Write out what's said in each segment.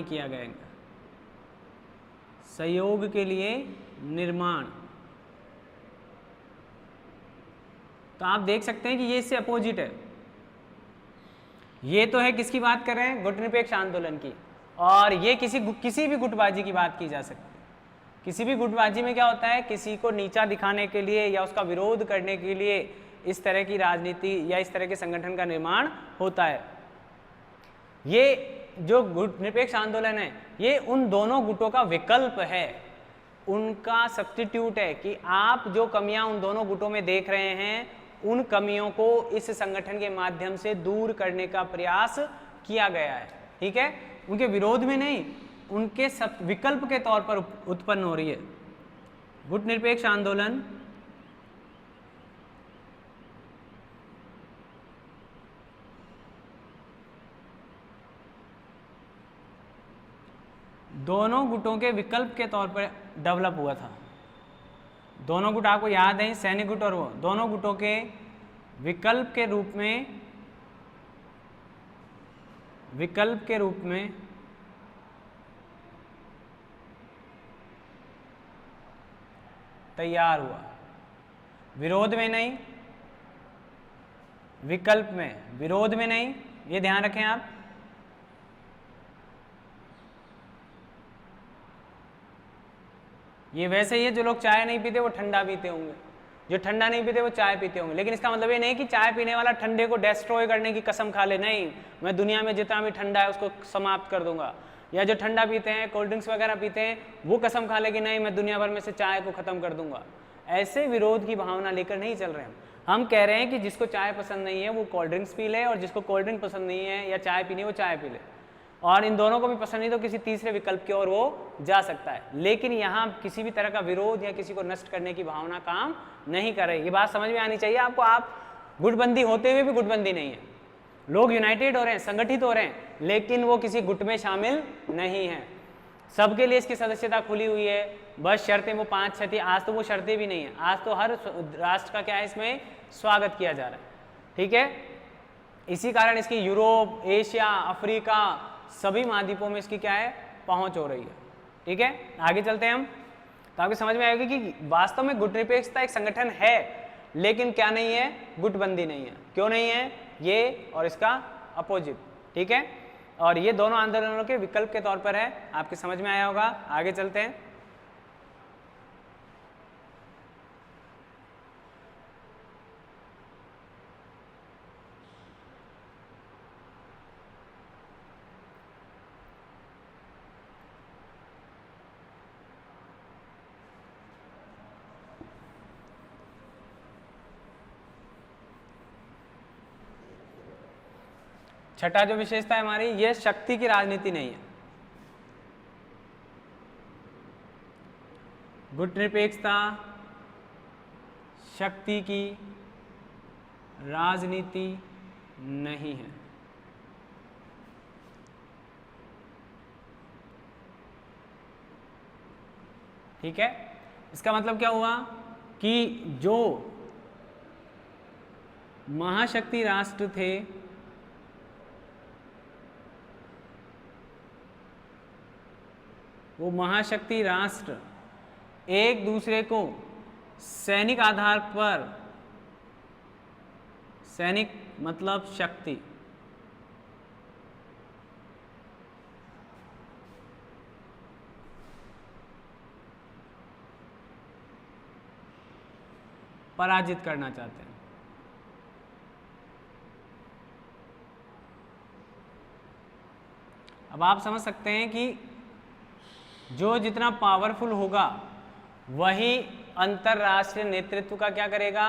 किया गया इनका, सहयोग के लिए निर्माण। तो आप देख सकते हैं कि ये इससे अपोजिट है। ये तो है किसकी बात कर रहे हैं, गुटनिरपेक्ष आंदोलन की, और ये किसी भी गुटबाजी की बात की जा सकती है। किसी भी गुटबाजी में क्या होता है, किसी को नीचा दिखाने के लिए या उसका विरोध करने के लिए इस तरह की राजनीति या इस तरह के संगठन का निर्माण होता है। ये जो गुटनिरपेक्ष आंदोलन है ये उन दोनों गुटों का विकल्प है, उनका सब्स्टिट्यूट है कि आप जो कमियां उन दोनों गुटों में देख रहे हैं उन कमियों को इस संगठन के माध्यम से दूर करने का प्रयास किया गया है। ठीक है, उनके विरोध में नहीं, उनके विकल्प के तौर पर उत्पन्न हो रही है। गुटनिरपेक्ष आंदोलन दोनों गुटों के विकल्प के तौर पर डेवलप हुआ था। दोनों गुट आपको याद है, सैनिक गुट और वो, दोनों गुटों के विकल्प के रूप में तैयार हुआ, विरोध में नहीं, विकल्प में, विरोध में नहीं, ये ध्यान रखें आप। ये वैसे ही है, जो लोग चाय नहीं पीते वो ठंडा पीते होंगे, जो ठंडा नहीं पीते वो चाय पीते होंगे, लेकिन इसका मतलब ये नहीं कि चाय पीने वाला ठंडे को डिस्ट्रॉय करने की कसम खा ले, नहीं, मैं दुनिया में जितना भी ठंडा है उसको समाप्त कर दूंगा। या जो ठंडा पीते हैं, कोल्ड ड्रिंक्स वगैरह पीते हैं, वो कसम खा ले कि नहीं मैं दुनिया भर में से चाय को खत्म कर दूंगा। ऐसे विरोध की भावना लेकर नहीं चल रहे हम कह रहे हैं कि जिसको चाय पसंद नहीं है वो कोल्ड ड्रिंक्स पी ले, और जिसको कोल्ड ड्रिंक पसंद नहीं है या चाय पीनी है वो चाय पी ले, और इन दोनों को भी पसंद नहीं तो किसी तीसरे विकल्प की ओर वो जा सकता है। लेकिन यहाँ किसी भी तरह का विरोध या किसी को नष्ट करने की भावना काम नहीं कर रही। ये बात समझ में आनी चाहिए आपको। आप गुटबंदी होते हुए भी गुटबंदी नहीं है, लोग यूनाइटेड हो रहे हैं, संगठित हो रहे हैं, लेकिन वो किसी गुट में शामिल नहीं है। सबके लिए इसकी सदस्यता खुली हुई है, बस शर्तें वो 5-6 थी, आज तो वो शर्तें भी नहीं है, आज तो हर राष्ट्र का क्या है इसमें स्वागत किया जा रहा है। ठीक है, इसी कारण इसकी यूरोप, एशिया, अफ्रीका सभी महाद्वीपों में इसकी क्या है पहुंच हो रही है। ठीक है, आगे चलते हैं हम, तो आपको समझ में आएगा कि वास्तव में गुटनिरपेक्षता एक संगठन है, लेकिन क्या नहीं है, गुटबंदी नहीं है। क्यों नहीं है, ये और इसका अपोजिट। ठीक है, और ये दोनों आंदोलनों के विकल्प के तौर पर है, आपके समझ में आया होगा। आगे चलते हैं, छठा जो विशेषता है हमारी, ये शक्ति की राजनीति नहीं है। गुटनिरपेक्षता शक्ति की राजनीति नहीं है। ठीक है, इसका मतलब क्या हुआ कि जो महाशक्ति राष्ट्र थे वो महाशक्ति राष्ट्र एक दूसरे को सैनिक आधार पर, सैनिक मतलब शक्ति, पराजित करना चाहते हैं। अब आप समझ सकते हैं कि जो जितना पावरफुल होगा वही अंतरराष्ट्रीय नेतृत्व का क्या करेगा,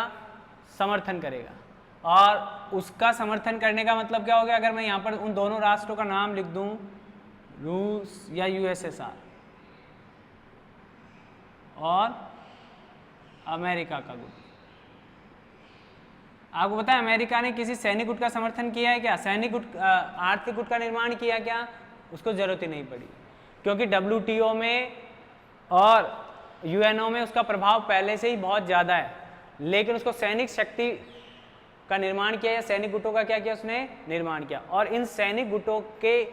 समर्थन करेगा। और उसका समर्थन करने का मतलब क्या हो गया, अगर मैं यहाँ पर उन दोनों राष्ट्रों का नाम लिख दूं, रूस या यूएसएसआर और अमेरिका का गुट। आपको पता है अमेरिका ने किसी सैनिक गुट का समर्थन किया है क्या, सैनिक गुट आर्थिक गुट का निर्माण किया क्या, उसको जरूरत ही नहीं पड़ी, क्योंकि WTO में और UNO में उसका प्रभाव पहले से ही बहुत ज़्यादा है। लेकिन उसको सैनिक शक्ति का निर्माण किया या सैनिक गुटों का क्या किया उसने निर्माण किया, और इन सैनिक गुटों के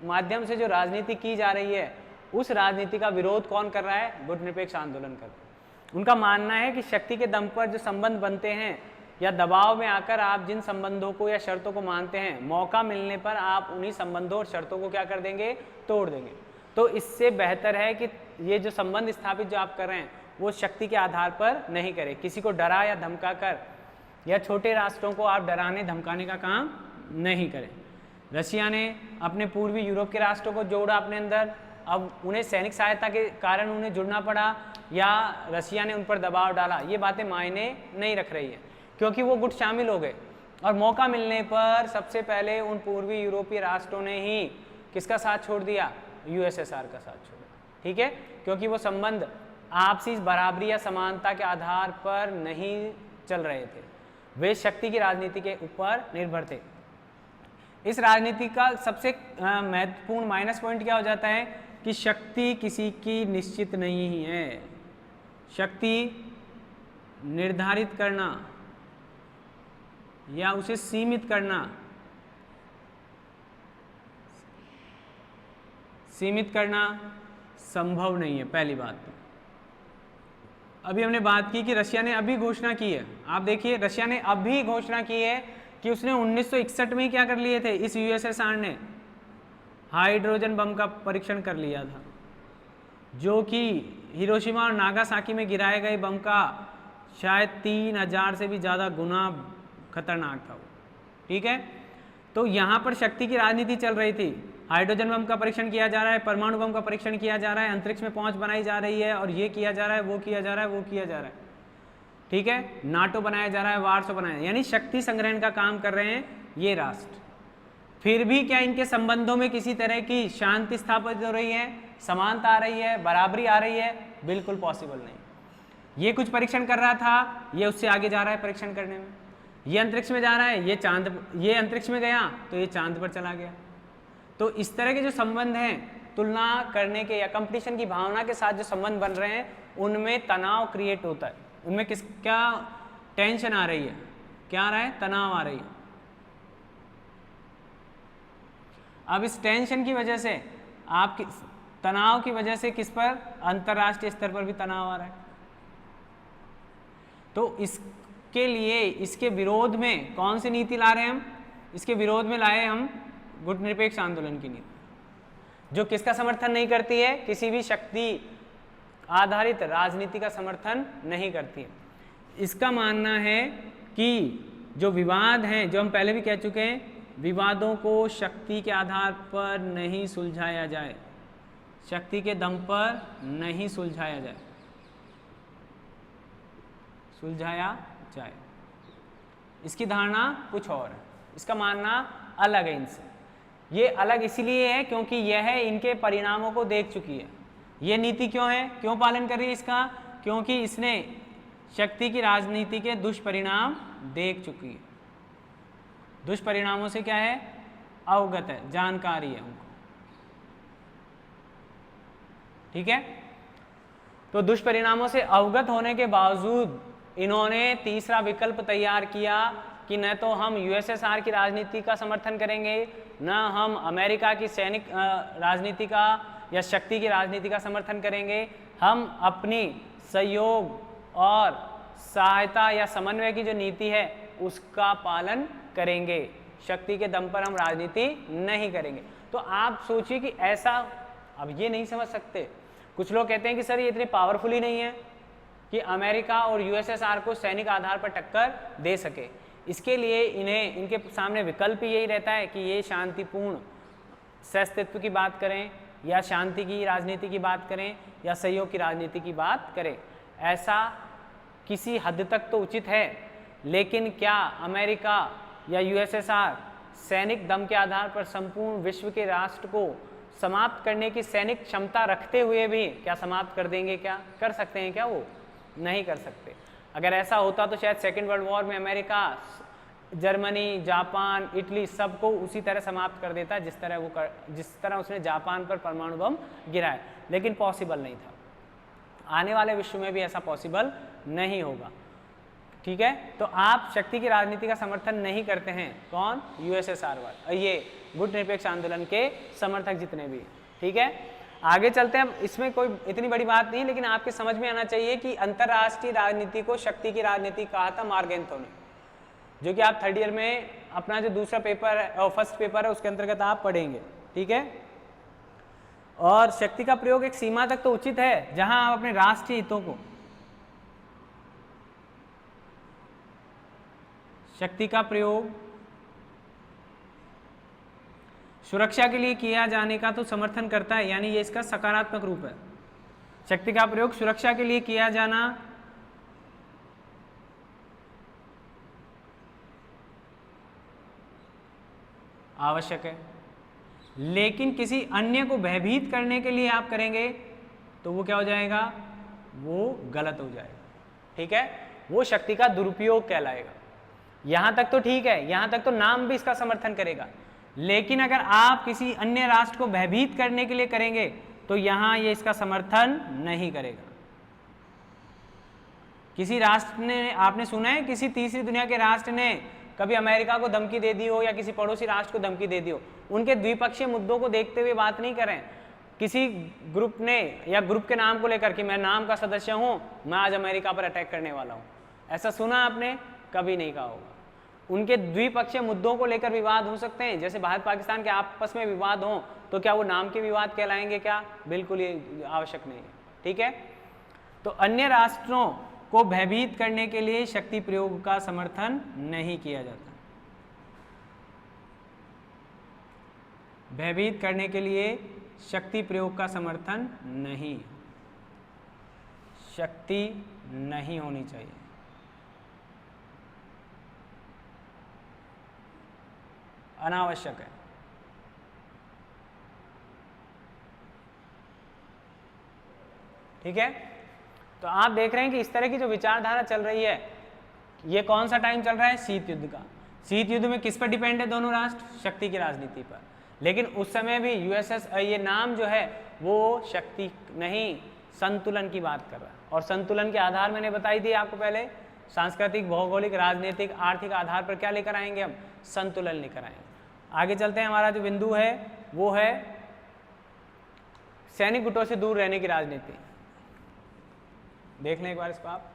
माध्यम से जो राजनीति की जा रही है उस राजनीति का विरोध कौन कर रहा है? गुटनिरपेक्ष आंदोलन कर रहे हैं। उनका मानना है कि शक्ति के दम पर जो संबंध बनते हैं या दबाव में आकर आप जिन संबंधों को या शर्तों को मानते हैं, मौका मिलने पर आप उन्हीं संबंधों और शर्तों को क्या कर देंगे? तोड़ देंगे। तो इससे बेहतर है कि ये जो संबंध स्थापित जो आप कर रहे हैं वो शक्ति के आधार पर नहीं करें। किसी को डरा या धमका कर या छोटे राष्ट्रों को आप डराने धमकाने का काम नहीं करें। रशिया ने अपने पूर्वी यूरोप के राष्ट्रों को जोड़ा अपने अंदर, अब उन्हें सैनिक सहायता के कारण उन्हें जुड़ना पड़ा या रशिया ने उन पर दबाव डाला, ये बातें मायने नहीं रख रही है, क्योंकि वो गुट शामिल हो गए और मौका मिलने पर सबसे पहले उन पूर्वी यूरोपीय राष्ट्रों ने ही किसका साथ छोड़ दिया? यूएसएसआर का साथ छोड़ा। ठीक है, क्योंकि वो संबंध आपसी बराबरी या समानता के आधार पर नहीं चल रहे थे, वे शक्ति की राजनीति के ऊपर निर्भर थे। इस राजनीति का सबसे महत्वपूर्ण माइनस पॉइंट क्या हो जाता है कि शक्ति किसी की निश्चित नहीं है। शक्ति निर्धारित करना या उसे सीमित करना संभव नहीं है। पहली बात तो अभी हमने बात की कि रशिया ने अभी घोषणा की है, आप देखिए रशिया ने अभी घोषणा की है कि उसने 1961 में ही क्या कर लिए थे, इस यूएसएसआर ने हाइड्रोजन बम का परीक्षण कर लिया था, जो कि हिरोशिमा और नागासाकी में गिराए गए बम का शायद 3000 से भी ज़्यादा गुना खतरनाक था वो। ठीक है, तो यहाँ पर शक्ति की राजनीति चल रही थी। हाइड्रोजन बम का परीक्षण किया जा रहा है, परमाणु बम का परीक्षण किया जा रहा है, अंतरिक्ष में पहुंच बनाई जा रही है और ये किया जा रहा है, वो किया जा रहा है, वो किया जा रहा है। ठीक है, नाटो बनाया जा रहा है, वार्सो बनाया, यानी शक्ति संग्रहण का काम कर रहे हैं ये राष्ट्र। फिर भी क्या इनके संबंधों में किसी तरह की शांति स्थापित हो रही है, समानता आ रही है, बराबरी आ रही है? बिल्कुल पॉसिबल नहीं। ये कुछ परीक्षण कर रहा था, ये उससे आगे जा रहा है परीक्षण करने में। ये अंतरिक्ष में जा रहा है, ये अंतरिक्ष में गया तो ये चांद पर चला गया। तो इस तरह के जो संबंध हैं, तुलना करने के या कंपटीशन की भावना के साथ जो संबंध बन रहे हैं, उनमें तनाव क्रिएट होता है। उनमें क्या टेंशन आ रही है, क्या आ रहा है? तनाव आ रही है। अब इस टेंशन की वजह से, आप तनाव की वजह से किस पर? अंतर्राष्ट्रीय स्तर पर भी तनाव आ रहा है। तो इसके लिए, इसके विरोध में कौन सी नीति ला रहे हैं हम? इसके विरोध में लाए हम गुटनिरपेक्ष आंदोलन की नीति, जो किसका समर्थन नहीं करती है? किसी भी शक्ति आधारित राजनीति का समर्थन नहीं करती है। इसका मानना है कि जो विवाद हैं, जो हम पहले भी कह चुके हैं, विवादों को शक्ति के आधार पर नहीं सुलझाया जाए, शक्ति के दम पर नहीं सुलझाया जाए, इसकी धारणा कुछ और है, इसका मानना अलग है इनसे। ये अलग इसलिए है क्योंकि यह इनके परिणामों को देख चुकी है। ये नीति क्यों है, क्यों पालन कर रही है इसका? क्योंकि इसने शक्ति की राजनीति के दुष्परिणाम देख चुकी है। दुष्परिणामों से क्या है? अवगत है, जानकारी है उनको। ठीक है, तो दुष्परिणामों से अवगत होने के बावजूद इन्होंने तीसरा विकल्प तैयार किया कि न तो हम यूएसएसआर की राजनीति का समर्थन करेंगे, न हम अमेरिका की सैनिक राजनीति का या शक्ति की राजनीति का समर्थन करेंगे। हम अपनी सहयोग और सहायता या समन्वय की जो नीति है उसका पालन करेंगे, शक्ति के दम पर हम राजनीति नहीं करेंगे। तो आप सोचिए कि ऐसा, अब ये नहीं समझ सकते। कुछ लोग कहते हैं कि सर ये इतनी पावरफुल ही नहीं है कि अमेरिका और यूएसएसआर को सैनिक आधार पर टक्कर दे सके। इसके लिए इन्हें, इनके सामने विकल्प यही रहता है कि ये शांतिपूर्ण सहअस्तित्व की बात करें या शांति की राजनीति की बात करें या सहयोग की राजनीति की बात करें। ऐसा किसी हद तक तो उचित है, लेकिन क्या अमेरिका या यूएसएसआर सैनिक दम के आधार पर संपूर्ण विश्व के राष्ट्र को समाप्त करने की सैनिक क्षमता रखते हुए भी क्या समाप्त कर देंगे? क्या कर सकते हैं? क्या वो नहीं कर सकते। अगर ऐसा होता तो शायद सेकेंड वर्ल्ड वॉर में अमेरिका, जर्मनी, जापान, इटली सबको उसी तरह समाप्त कर देता जिस तरह उसने जापान पर परमाणु बम गिराया, लेकिन पॉसिबल नहीं था। आने वाले विश्व में भी ऐसा पॉसिबल नहीं होगा। ठीक है, तो आप शक्ति की राजनीति का समर्थन नहीं करते हैं, कौन? यूएसएसआर वाले, ये गुट निरपेक्ष आंदोलन के समर्थक जितने भी, ठीक है। आगे चलते हैं। इसमें कोई इतनी बड़ी बात नहीं, लेकिन आपके समझ में आना चाहिए कि अंतरराष्ट्रीय राजनीति को शक्ति की राजनीति कहा था मार्गेंथो ने, जो कि आप थर्ड ईयर में अपना जो दूसरा पेपर है, फर्स्ट पेपर है, उसके अंतर्गत आप पढ़ेंगे, ठीक है। और शक्ति का प्रयोग एक सीमा तक तो उचित है, जहां आप अपने राष्ट्रीय हितों को, शक्ति का प्रयोग सुरक्षा के लिए किया जाने का तो समर्थन करता है, यानी ये इसका सकारात्मक रूप है। शक्ति का प्रयोग सुरक्षा के लिए किया जाना आवश्यक है, लेकिन किसी अन्य को भयभीत करने के लिए आप करेंगे तो वो क्या हो जाएगा, वो गलत हो जाएगा, ठीक है। वो शक्ति का दुरुपयोग कहलाएगा। यहां तक तो ठीक है, यहां तक तो नाम भी इसका समर्थन करेगा, लेकिन अगर आप किसी अन्य राष्ट्र को भयभीत करने के लिए करेंगे तो यहां ये इसका समर्थन नहीं करेगा। किसी राष्ट्र ने, आपने सुना है किसी तीसरी दुनिया के राष्ट्र ने कभी अमेरिका को धमकी दे दी हो या किसी पड़ोसी राष्ट्र को धमकी दे दी हो, उनके द्विपक्षीय मुद्दों को देखते हुए बात नहीं करें। किसी ग्रुप ने या ग्रुप के नाम को लेकर कि मैं नाम का सदस्य हूं, मैं आज अमेरिका पर अटैक करने वाला हूं, ऐसा सुना आपने? कभी नहीं कहा होगा। उनके द्विपक्षीय मुद्दों को लेकर विवाद हो सकते हैं, जैसे भारत पाकिस्तान के आपस में विवाद हो, तो क्या वो नाम के विवाद कहलाएंगे? क्या बिल्कुल ये आवश्यक नहीं है, ठीक है। तो अन्य राष्ट्रों को भयभीत करने के लिए शक्ति प्रयोग का समर्थन नहीं किया जाता। भयभीत करने के लिए शक्ति प्रयोग का समर्थन नहीं, शक्ति नहीं होनी चाहिए। अनावश्यक है। ठीक है, तो आप देख रहे हैं कि इस तरह की जो विचारधारा चल रही है, ये कौन सा टाइम चल रहा है? शीत युद्ध का। शीत युद्ध में किस पर डिपेंड है दोनों राष्ट्र? शक्ति की राजनीति पर। लेकिन उस समय भी यूएसएस, ये नाम जो है वो शक्ति नहीं, संतुलन की बात कर रहा है। और संतुलन के आधार मैंने बताई थी आपको पहले, सांस्कृतिक, भौगोलिक, राजनीतिक, आर्थिक आधार पर क्या लेकर आएंगे हम? संतुलन लेकर आएंगे। आगे चलते हैं। हमारा जो बिंदु है वो है सैनिक गुटों से दूर रहने की राजनीति। देख लें एक बार इसको आप।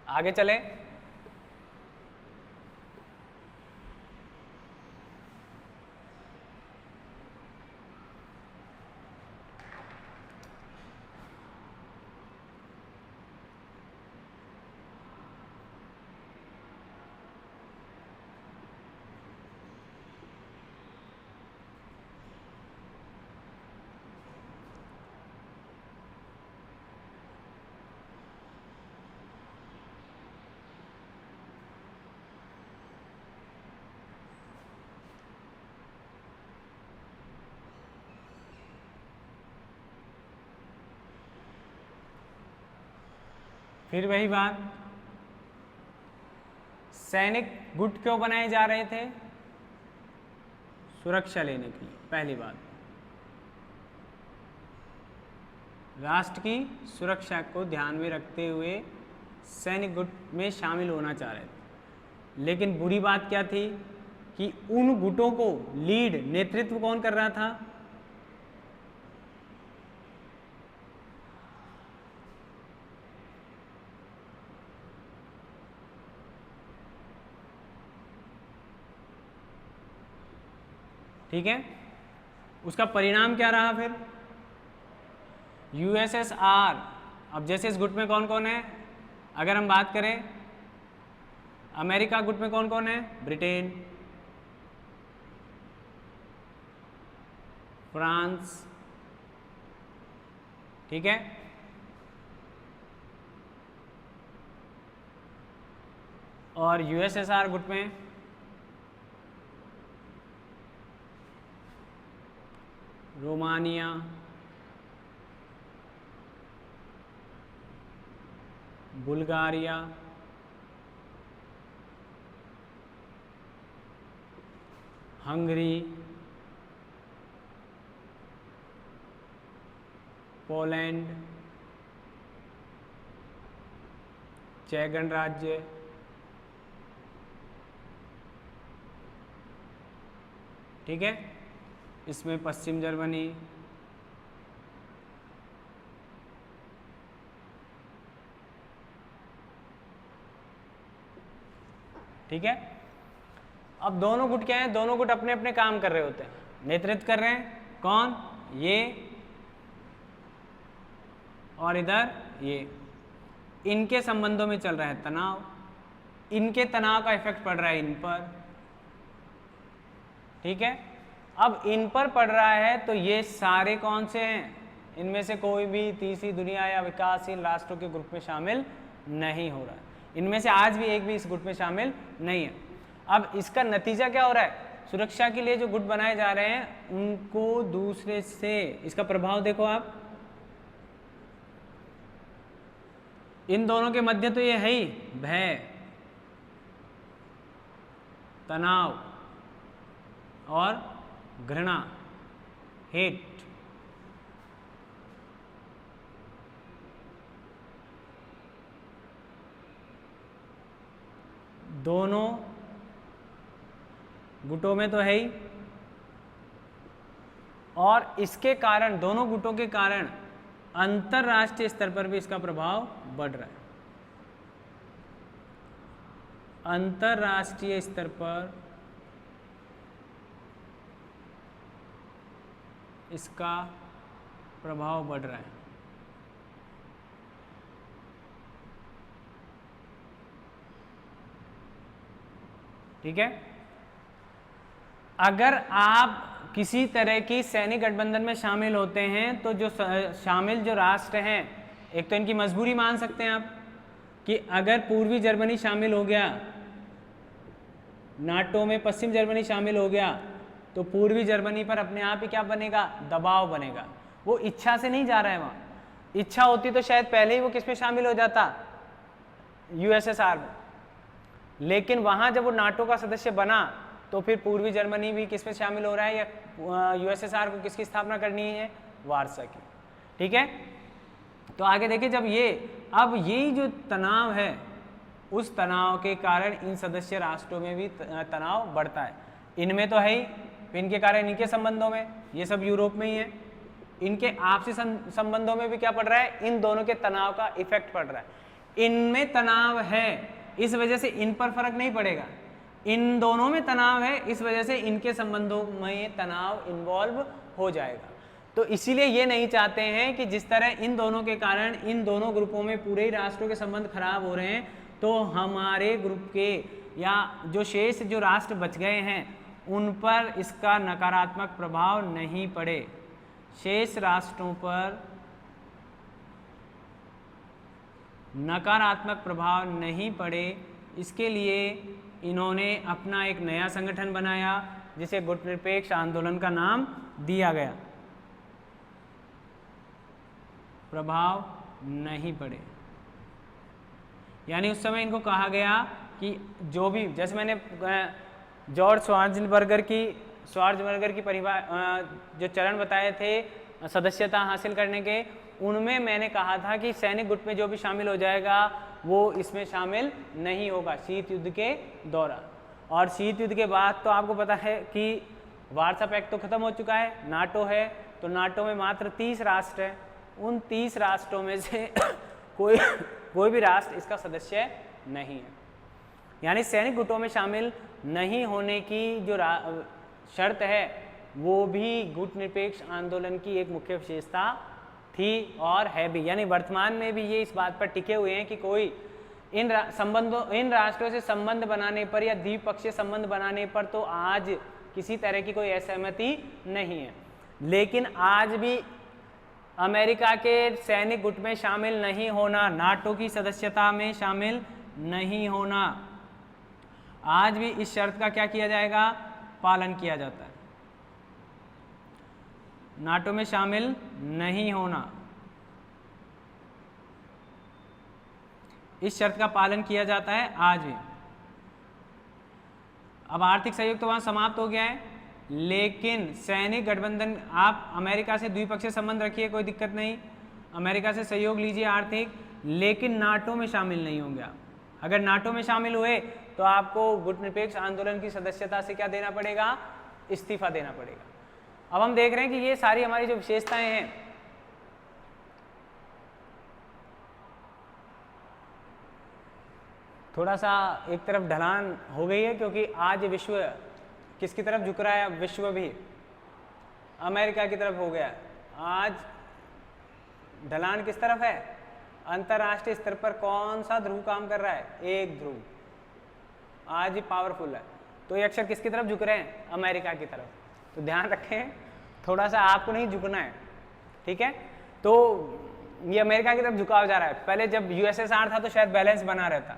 आगे चलें। फिर वही बात, सैनिक गुट क्यों बनाए जा रहे थे? सुरक्षा लेने के लिए। पहली बात, राष्ट्र की सुरक्षा को ध्यान में रखते हुए सैनिक गुट में शामिल होना चाह रहे थे। लेकिन बुरी बात क्या थी कि उन गुटों को लीड, नेतृत्व कौन कर रहा था? ठीक है, उसका परिणाम क्या रहा फिर? यूएसएसआर। अब जैसे इस गुट में कौन कौन है? अगर हम बात करें अमेरिका गुट में कौन कौन है? ब्रिटेन, फ्रांस, ठीक है, और यूएसएसआर गुट में रोमानिया, बुल्गारिया, हंगरी, पोलैंड, चेक गणराज्य, ठीक है, इसमें पश्चिम जर्मनी, ठीक है। अब दोनों गुट क्या है, दोनों गुट अपने अपने काम कर रहे होते हैं, नेतृत्व कर रहे हैं कौन, ये और इधर ये, इनके संबंधों में चल रहा है तनाव, इनके तनाव का इफेक्ट पड़ रहा है इन पर, ठीक है। अब इन पर पड़ रहा है तो ये सारे कौन से हैं, इनमें से कोई भी तीसरी दुनिया या विकासशील राष्ट्रों के ग्रुप में शामिल नहीं हो रहा है, इनमें से आज भी एक भी इस गुट में शामिल नहीं है। अब इसका नतीजा क्या हो रहा है, सुरक्षा के लिए जो गुट बनाए जा रहे हैं उनको दूसरे से, इसका प्रभाव देखो आप, इन दोनों के मध्य तो ये है ही भय, तनाव और घृणा, हेट, दोनों गुटों में तो है ही, और इसके कारण, दोनों गुटों के कारण अंतरराष्ट्रीय स्तर पर भी इसका प्रभाव बढ़ रहा है। अंतरराष्ट्रीय स्तर पर इसका प्रभाव बढ़ रहा है। ठीक है, अगर आप किसी तरह की सैनिक गठबंधन में शामिल होते हैं तो जो शामिल जो राष्ट्र हैं, एक तो इनकी मजबूरी मान सकते हैं आप कि अगर पूर्वी जर्मनी शामिल हो गया नाटो में, पश्चिम जर्मनी शामिल हो गया तो पूर्वी जर्मनी पर अपने आप ही क्या बनेगा, दबाव बनेगा। वो इच्छा से नहीं जा रहा है वहाँ, इच्छा होती तो शायद पहले ही वो किस में शामिल हो जाता, यूएसएसआर में, लेकिन वहाँ जब वो नाटो का सदस्य बना तो फिर पूर्वी जर्मनी भी किस में शामिल हो रहा है, या यूएसएसआर को किसकी स्थापना करनी है, वार्सा की। ठीक है, तो आगे देखिए, जब ये अब यही जो तनाव है, उस तनाव के कारण इन सदस्य राष्ट्रों में भी तनाव बढ़ता है। इनमें तो है ही, इनके कारण इनके संबंधों में, ये सब यूरोप में ही है, इनके आपसी संबंधों में भी क्या पड़ रहा है, इन दोनों के तनाव का इफेक्ट पड़ रहा है। इनमें तनाव है, इस वजह से इन पर फर्क नहीं पड़ेगा, इन दोनों में तनाव है, इस वजह से इनके संबंधों में तनाव इन्वॉल्व हो जाएगा। तो इसीलिए ये नहीं चाहते हैं कि जिस तरह इन दोनों के कारण इन दोनों ग्रुपों में पूरे ही राष्ट्रों के संबंध खराब हो रहे हैं, तो हमारे ग्रुप के या जो शेष जो राष्ट्र बच गए हैं उन पर इसका नकारात्मक प्रभाव नहीं पड़े, शेष राष्ट्रों पर नकारात्मक प्रभाव नहीं पड़े। इसके लिए इन्होंने अपना एक नया संगठन बनाया जिसे गुटनिरपेक्ष आंदोलन का नाम दिया गया, प्रभाव नहीं पड़े। यानी उस समय इनको कहा गया कि जो भी, जैसे मैंने जॉर्ज श्वार्ज़बर्गर की परिभाषा जो चरण बताए थे सदस्यता हासिल करने के, उनमें मैंने कहा था कि सैनिक गुट में जो भी शामिल हो जाएगा वो इसमें शामिल नहीं होगा शीत युद्ध के दौरान। और शीत युद्ध के बाद तो आपको पता है कि वार्सा पैक्ट तो खत्म हो चुका है, नाटो है, तो नाटो में मात्र 30 राष्ट्र हैं, उन 30 राष्ट्रों में से कोई भी राष्ट्र इसका सदस्य नहीं है। यानी सैनिक गुटों में शामिल नहीं होने की जो शर्त है वो भी गुट निरपेक्ष आंदोलन की एक मुख्य विशेषता थी और है भी। यानी वर्तमान में भी ये इस बात पर टिके हुए हैं कि कोई इन राष्ट्रों से संबंध बनाने पर या द्विपक्षीय संबंध बनाने पर तो आज किसी तरह की कोई असहमति नहीं है, लेकिन आज भी अमेरिका के सैनिक गुट में शामिल नहीं होना, नाटो की सदस्यता में शामिल नहीं होना, आज भी इस शर्त का क्या किया जाएगा, पालन किया जाता है। नाटो में शामिल नहीं होना, इस शर्त का पालन किया जाता है आज भी। अब आर्थिक सहयोग तो वहां समाप्त हो गया है, लेकिन सैनिक गठबंधन, आप अमेरिका से द्विपक्षीय संबंध रखिए, कोई दिक्कत नहीं, अमेरिका से सहयोग लीजिए आर्थिक, लेकिन नाटो में शामिल नहीं होंगे आप। अगर नाटो में शामिल हुए तो आपको गुटनिरपेक्ष आंदोलन की सदस्यता से क्या देना पड़ेगा, इस्तीफा देना पड़ेगा। अब हम देख रहे हैं कि ये सारी हमारी जो विशेषताएं हैं, थोड़ा सा एक तरफ ढलान हो गई है, क्योंकि आज विश्व किसकी तरफ झुक रहा है, विश्व भी अमेरिका की तरफ हो गया है। आज ढलान किस तरफ है, अंतरराष्ट्रीय स्तर पर कौन सा ध्रुव काम कर रहा है, एक ध्रुव आज ही पावरफुल है, तो ये अक्षर किसकी तरफ झुक रहे हैं, अमेरिका की तरफ। तो ध्यान रखें, थोड़ा सा आपको नहीं झुकना है, ठीक है। तो ये अमेरिका की तरफ झुकाव जा रहा है। पहले जब यूएसएसआर था तो शायद बैलेंस बना रहता,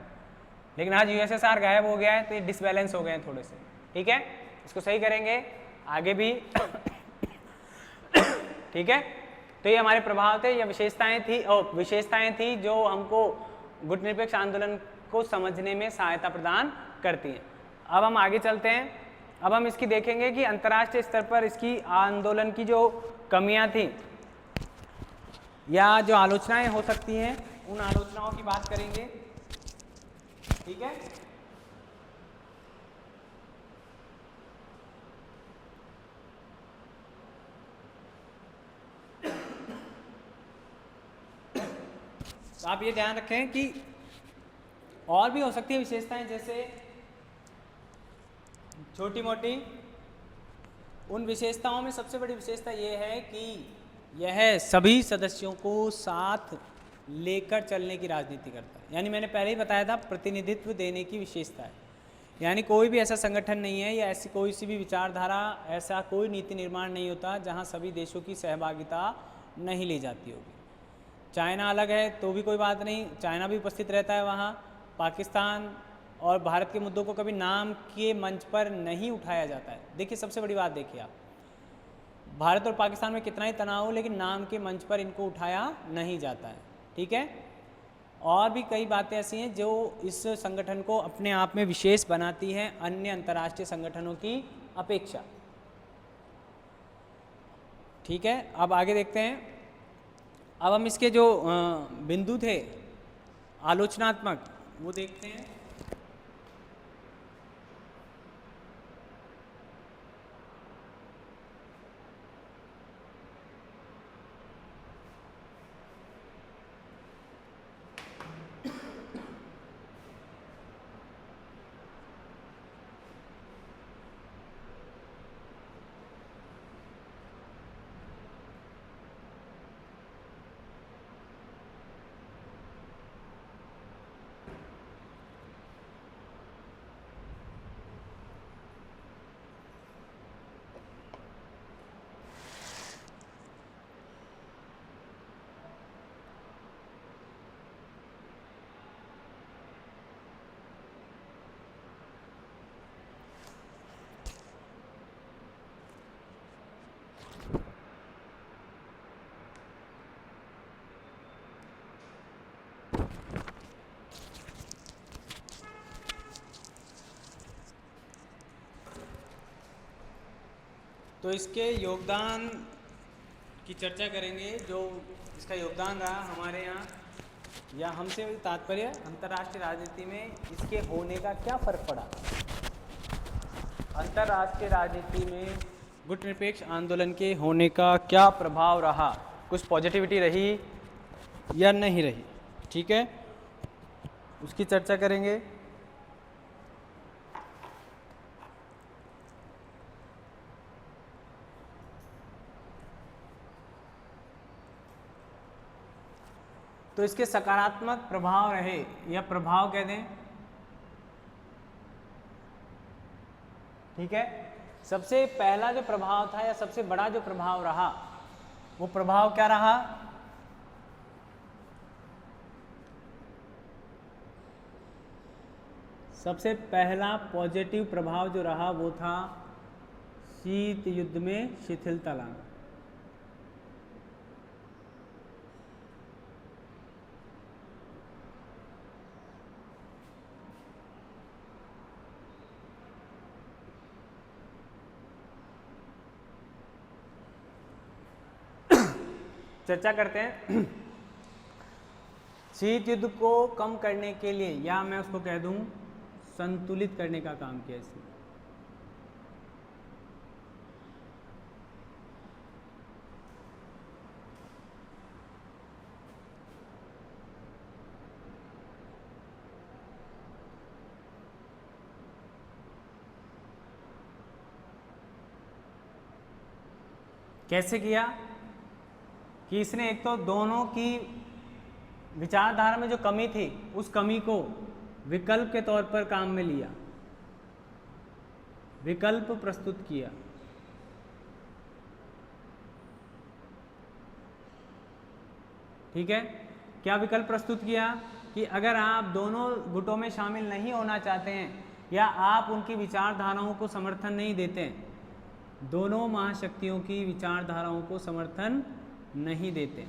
लेकिन आज यूएसएसआर गायब हो गया है, तो ये डिसबैलेंस हो गए हैं थोड़े से, ठीक है। इसको सही करेंगे आगे भी, ठीक है। तो ये हमारे प्रभाव थे या विशेषताएं थी जो हमको गुटनिरपेक्ष आंदोलन को समझने में सहायता प्रदान करती हैं। अब हम आगे चलते हैं। अब हम इसकी देखेंगे कि अंतर्राष्ट्रीय स्तर पर इसकी आंदोलन की जो कमियां थी या जो आलोचनाएं हो सकती हैं, उन आलोचनाओं की बात करेंगे, ठीक है। तो आप ये ध्यान रखें कि और भी हो सकती है विशेषताएं, जैसे छोटी मोटी। उन विशेषताओं में सबसे बड़ी विशेषता यह है कि यह सभी सदस्यों को साथ लेकर चलने की राजनीति करता है। यानी मैंने पहले ही बताया था, प्रतिनिधित्व देने की विशेषता है। यानी कोई भी ऐसा संगठन नहीं है या ऐसी कोई सी भी विचारधारा, ऐसा कोई नीति निर्माण नहीं होता जहां सभी देशों की सहभागिता नहीं ली जाती होगी। चाइना अलग है तो भी कोई बात नहीं, चाइना भी उपस्थित रहता है वहाँ। पाकिस्तान और भारत के मुद्दों को कभी नाम के मंच पर नहीं उठाया जाता है। देखिए सबसे बड़ी बात देखिए आप, भारत और पाकिस्तान में कितना ही तनाव हो, लेकिन नाम के मंच पर इनको उठाया नहीं जाता है, ठीक है। और भी कई बातें ऐसी हैं जो इस संगठन को अपने आप में विशेष बनाती हैं अन्य अंतर्राष्ट्रीय संगठनों की अपेक्षा, ठीक है। अब आगे देखते हैं। अब हम इसके जो बिंदु थे आलोचनात्मक, वो देखते हैं। तो इसके योगदान की चर्चा करेंगे, जो इसका योगदान रहा हमारे यहाँ, या हमसे तात्पर्य अंतर्राष्ट्रीय राजनीति में इसके होने का क्या फर्क पड़ा। अंतर्राष्ट्रीय राजनीति में गुटनिरपेक्ष आंदोलन के होने का क्या प्रभाव रहा, कुछ पॉजिटिविटी रही या नहीं रही, ठीक है, उसकी चर्चा करेंगे। तो इसके सकारात्मक प्रभाव रहे या प्रभाव कह दें, ठीक है। सबसे पहला जो प्रभाव था या सबसे बड़ा जो प्रभाव रहा, वो प्रभाव क्या रहा, सबसे पहला पॉजिटिव प्रभाव जो रहा वो था शीत युद्ध में शिथिलता लाना। चर्चा करते हैं। शीत युद्ध को कम करने के लिए, या मैं उसको कह दूं संतुलित करने का काम किया इसने। कैसे किया कि इसने एक तो दोनों की विचारधारा में जो कमी थी उस कमी को विकल्प के तौर पर काम में लिया, विकल्प प्रस्तुत किया। ठीक है, क्या विकल्प प्रस्तुत किया कि अगर आप दोनों गुटों में शामिल नहीं होना चाहते हैं या आप उनकी विचारधाराओं को समर्थन नहीं देते हैं, दोनों महाशक्तियों की विचारधाराओं को समर्थन नहीं देते,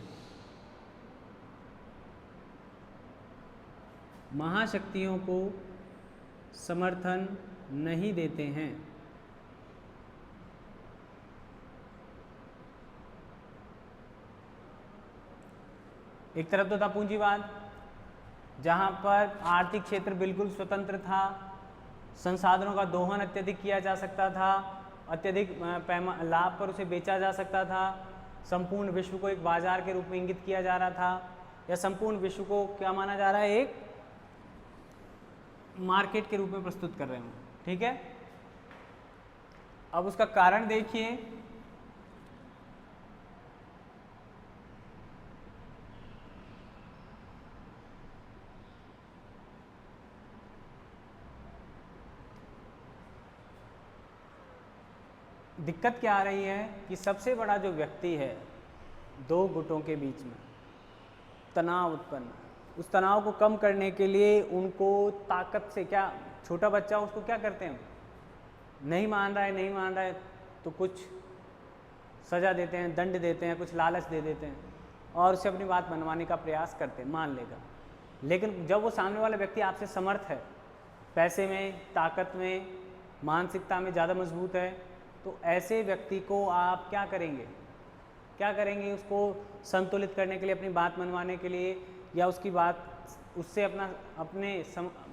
महाशक्तियों को समर्थन नहीं देते हैं, एक तरफ तो था पूंजीवाद जहां पर आर्थिक क्षेत्र बिल्कुल स्वतंत्र था, संसाधनों का दोहन अत्यधिक किया जा सकता था, अत्यधिक लाभ पर उसे बेचा जा सकता था, संपूर्ण विश्व को एक बाजार के रूप में इंगित किया जा रहा था, या संपूर्ण विश्व को क्या माना जा रहा है, एक मार्केट के रूप में प्रस्तुत कर रहे हैं। ठीक है, अब उसका कारण देखिए, दिक्कत क्या आ रही है कि सबसे बड़ा जो व्यक्ति है दो गुटों के बीच में तनाव उत्पन्न, उस तनाव को कम करने के लिए उनको ताकत से, क्या छोटा बच्चा उसको क्या करते हैं, नहीं मान रहा है तो कुछ सज़ा देते हैं, दंड देते हैं, कुछ लालच दे देते हैं और उसे अपनी बात मनवाने का प्रयास करते हैं, मान लेगा। लेकिन जब वो सामने वाला व्यक्ति आपसे समर्थ है, पैसे में, ताकत में, मानसिकता में ज़्यादा मजबूत है, तो ऐसे व्यक्ति को आप क्या करेंगे, उसको संतुलित करने के लिए, अपनी बात मनवाने के लिए, या उसकी बात, उससे अपने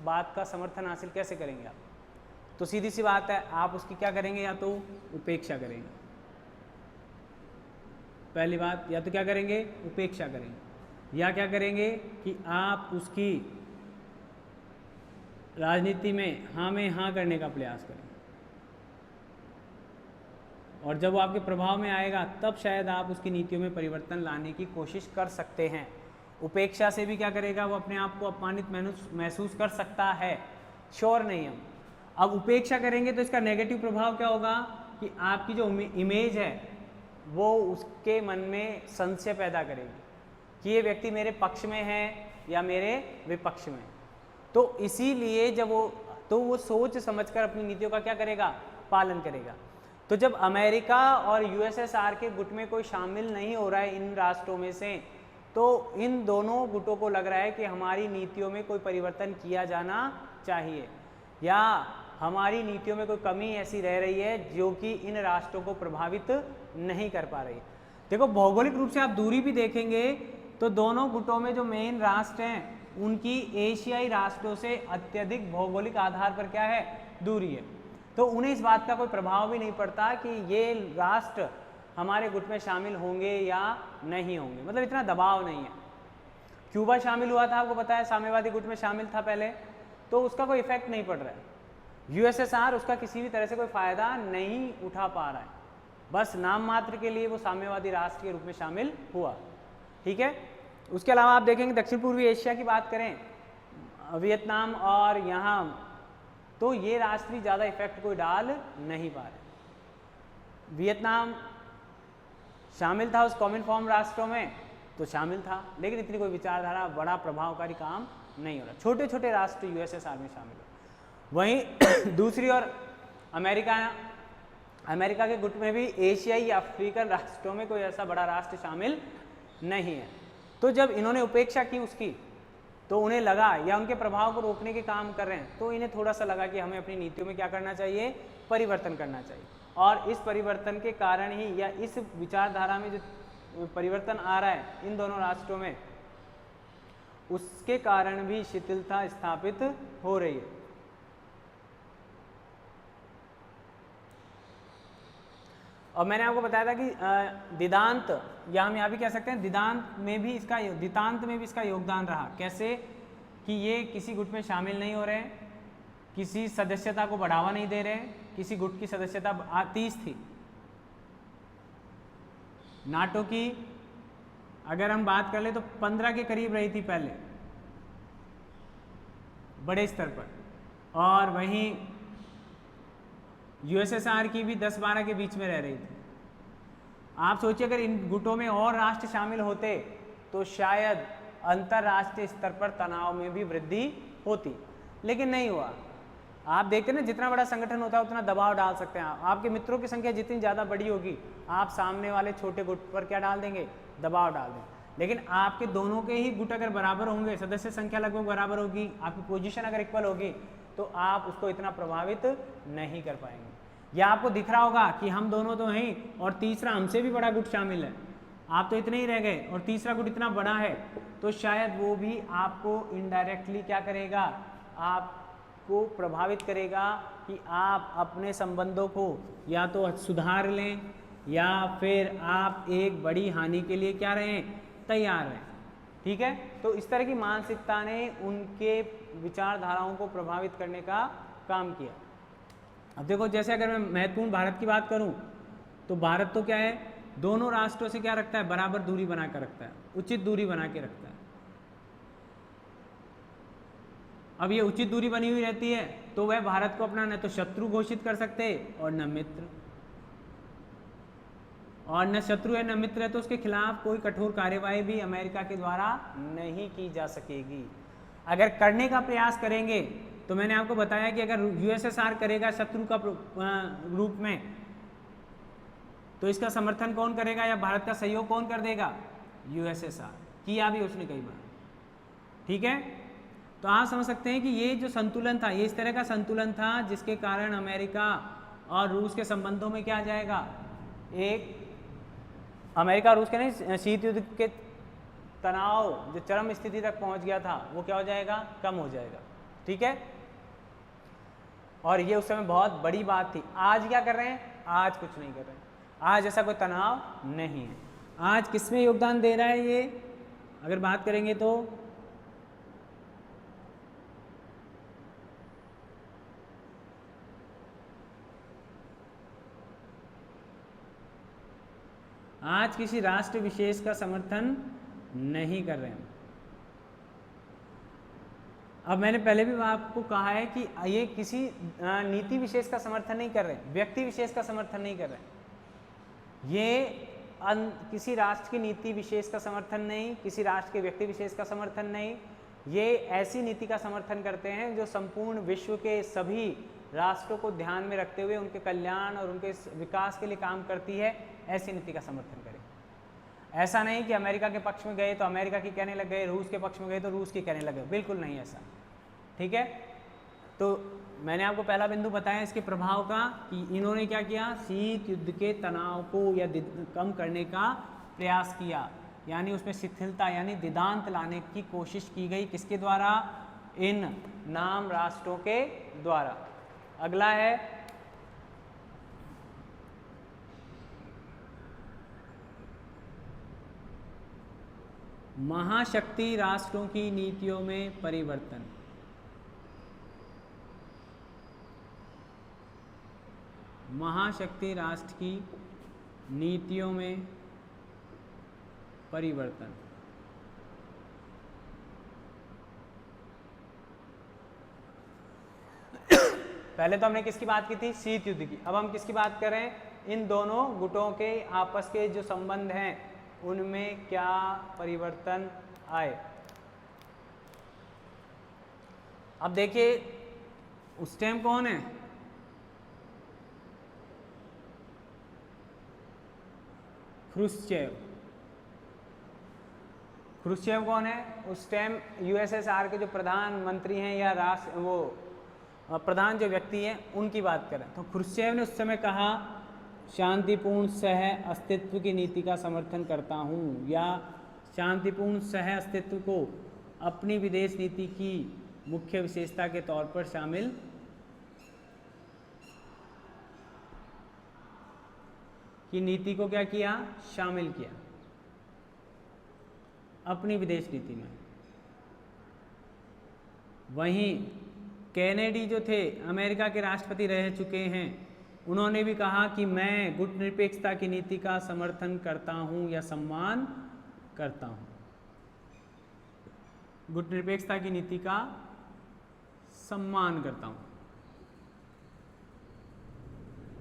बात का समर्थन हासिल कैसे करेंगे आप? तो सीधी सी बात है, आप उसकी क्या करेंगे, या तो उपेक्षा करेंगे, पहली बात, या तो क्या करेंगे, उपेक्षा करेंगे, या क्या करेंगे कि आप उसकी राजनीति में हाँ में हाँ करने का प्रयास करेंगे, और जब वो आपके प्रभाव में आएगा तब शायद आप उसकी नीतियों में परिवर्तन लाने की कोशिश कर सकते हैं। उपेक्षा से भी क्या करेगा, वो अपने आप को अपमानित महसूस कर सकता है, श्योर नहीं हम। अब उपेक्षा करेंगे तो इसका नेगेटिव प्रभाव क्या होगा कि आपकी जो इमेज है वो उसके मन में संशय पैदा करेगी कि ये व्यक्ति मेरे पक्ष में है या मेरे विपक्ष में। तो इसीलिए जब वो सोच समझकर अपनी नीतियों का क्या करेगा, पालन करेगा। तो जब अमेरिका और यूएसएसआर के गुट में कोई शामिल नहीं हो रहा है इन राष्ट्रों में से, तो इन दोनों गुटों को लग रहा है कि हमारी नीतियों में कोई परिवर्तन किया जाना चाहिए, या हमारी नीतियों में कोई कमी ऐसी रह रही है जो कि इन राष्ट्रों को प्रभावित नहीं कर पा रही है। देखो, भौगोलिक रूप से आप दूरी भी देखेंगे तो दोनों गुटों में जो मेन राष्ट्र हैं उनकी एशियाई राष्ट्रों से अत्यधिक भौगोलिक आधार पर क्या है, दूरी है। तो उन्हें इस बात का कोई प्रभाव भी नहीं पड़ता कि ये राष्ट्र हमारे गुट में शामिल होंगे या नहीं होंगे, मतलब इतना दबाव नहीं है। क्यूबा शामिल हुआ था, आपको पता है, साम्यवादी गुट में शामिल था पहले, तो उसका कोई इफेक्ट नहीं पड़ रहा है। यूएसएसआर उसका किसी भी तरह से कोई फायदा नहीं उठा पा रहा है, बस नाम मात्र के लिए वो साम्यवादी राष्ट्र के रूप में शामिल हुआ। ठीक है, उसके अलावा आप देखेंगे दक्षिण पूर्वी एशिया की बात करें, वियतनाम और यहाँ, तो ये राष्ट्र भी ज़्यादा इफेक्ट कोई डाल नहीं पा रहे। वियतनाम शामिल था उस कॉमनफॉर्म राष्ट्रों में, तो शामिल था, लेकिन इतनी कोई विचारधारा, बड़ा प्रभावकारी काम नहीं हो रहा। छोटे छोटे राष्ट्र यूएसएसआर में शामिल हो। वहीं दूसरी ओर अमेरिका के गुट में भी एशियाई या अफ्रीकन राष्ट्रों में कोई ऐसा बड़ा राष्ट्र शामिल नहीं है। तो जब इन्होंने उपेक्षा की उसकी, तो उन्हें लगा, या उनके प्रभाव को रोकने के काम कर रहे हैं, तो इन्हें थोड़ा सा लगा कि हमें अपनी नीतियों में क्या करना चाहिए, परिवर्तन करना चाहिए। और इस परिवर्तन के कारण ही, या इस विचारधारा में जो परिवर्तन आ रहा है इन दोनों राष्ट्रों में, उसके कारण भी शिथिलता स्थापित हो रही है। और मैंने आपको बताया था कि दिदांत, या हम यहाँ भी कह सकते हैं दिदांत में भी इसका योगदान रहा। कैसे कि ये किसी गुट में शामिल नहीं हो रहे हैं, किसी सदस्यता को बढ़ावा नहीं दे रहे हैं, किसी गुट की सदस्यता 30 थी। नाटो की अगर हम बात कर ले तो 15 के करीब रही थी पहले बड़े स्तर पर, और वहीं यूएसएसआर की भी 10-12 के बीच में रह रही थी। आप सोचिए अगर इन गुटों में और राष्ट्र शामिल होते तो शायद अंतरराष्ट्रीय स्तर पर तनाव में भी वृद्धि होती, लेकिन नहीं हुआ। आप देखते हैं ना, जितना बड़ा संगठन होता है उतना दबाव डाल सकते हैं। आपके मित्रों की संख्या जितनी ज़्यादा बड़ी होगी, आप सामने वाले छोटे गुट पर क्या डाल देंगे, दबाव डाल देंगे। लेकिन आपके दोनों के ही गुट अगर बराबर होंगे, सदस्य संख्या लगभग बराबर होगी, आपकी पोजीशन अगर इक्वल होगी, तो आप उसको इतना प्रभावित नहीं कर पाएंगे। या आपको दिख रहा होगा कि हम दोनों तो हैं और तीसरा हमसे भी बड़ा गुट शामिल है, आप तो इतने ही रह गए और तीसरा गुट इतना बड़ा है, तो शायद वो भी आपको इनडायरेक्टली क्या करेगा, आपको प्रभावित करेगा कि आप अपने संबंधों को या तो सुधार लें या फिर आप एक बड़ी हानि के लिए क्या रहें, तैयार रहें। ठीक है, तो इस तरह की मानसिकता ने उनके विचारधाराओं को प्रभावित करने का काम किया। अब देखो, जैसे अगर मैं महत्वपूर्ण भारत की बात करूं तो भारत तो क्या है, दोनों राष्ट्रों से क्या रखता है, बराबर दूरी बना कर रखता है, उचित दूरी बना के रखता है। अब ये उचित दूरी बनी हुई रहती है तो वह भारत को अपना न तो शत्रु घोषित कर सकते और न मित्र, और न शत्रु है न मित्र है, तो उसके खिलाफ कोई कठोर कार्यवाही भी अमेरिका के द्वारा नहीं की जा सकेगी। अगर करने का प्रयास करेंगे तो मैंने आपको बताया कि अगर यूएसएसआर करेगा शत्रु का रूप में, तो इसका समर्थन कौन करेगा या भारत का सहयोग कौन कर देगा, यूएसएसआर। किया भी उसने कई बार। ठीक है, तो आप समझ सकते हैं कि ये जो संतुलन था, ये इस तरह का संतुलन था जिसके कारण अमेरिका और रूस के संबंधों में क्या आ जाएगा, एक अमेरिका और रूस के नहीं, शीत युद्ध के तनाव जो चरम स्थिति तक पहुंच गया था वो क्या हो जाएगा, कम हो जाएगा। ठीक है, और ये उस समय बहुत बड़ी बात थी। आज क्या कर रहे हैं, आज कुछ नहीं कर रहे हैं, आज ऐसा कोई तनाव नहीं है। आज किसमें योगदान दे रहा है ये, अगर बात करेंगे तो आज किसी राष्ट्र विशेष का समर्थन नहीं कर रहे हैं। अब मैंने पहले भी आपको कहा है कि ये किसी नीति विशेष का समर्थन नहीं कर रहे, व्यक्ति विशेष का समर्थन नहीं कर रहे। ये किसी राष्ट्र की नीति विशेष का समर्थन नहीं, किसी राष्ट्र के व्यक्ति विशेष का समर्थन नहीं, ये ऐसी नीति का समर्थन करते हैं जो संपूर्ण विश्व के सभी राष्ट्रों को ध्यान में रखते हुए उनके कल्याण और उनके विकास के लिए काम करती है, ऐसी नीति का समर्थन करें। ऐसा नहीं कि अमेरिका के पक्ष में गए तो अमेरिका की कहने लग गए, रूस के पक्ष में गए तो रूस की कहने लगे, बिल्कुल नहीं ऐसा। ठीक है, तो मैंने आपको पहला बिंदु बताया इसके प्रभाव का कि इन्होंने क्या किया, शीत युद्ध के तनाव को या कम करने का प्रयास किया, यानी उसमें शिथिलता यानी दिदांत लाने की कोशिश की गई। किसके द्वारा, इन नाम राष्ट्रों के द्वारा। अगला है महाशक्ति राष्ट्रों की नीतियों में परिवर्तन। महाशक्ति राष्ट्र की नीतियों में परिवर्तन। पहले तो हमने किसकी बात की थी, शीत युद्ध की। अब हम किसकी बात कर रहे हैं, इन दोनों गुटों के आपस के जो संबंध हैं उनमें क्या परिवर्तन आए। अब देखिए उस टाइम कौन है, ख्रुश्चेव। ख्रुश्चेव कौन है, उस टाइम यूएसएसआर के जो प्रधानमंत्री हैं या राष्ट्र वो प्रधान जो व्यक्ति हैं उनकी बात करें तो ख्रुश्चेव ने उस समय कहा शांतिपूर्ण सह अस्तित्व की नीति का समर्थन करता हूँ, या शांतिपूर्ण सह अस्तित्व को अपनी विदेश नीति की मुख्य विशेषता के तौर पर शामिल की नीति को क्या किया, शामिल किया अपनी विदेश नीति में। वहीं कैनेडी जो थे, अमेरिका के राष्ट्रपति रह चुके हैं, उन्होंने भी कहा कि मैं गुटनिरपेक्षता की नीति का समर्थन करता हूं या सम्मान करता हूं। गुटनिरपेक्षता की नीति का सम्मान करता हूं।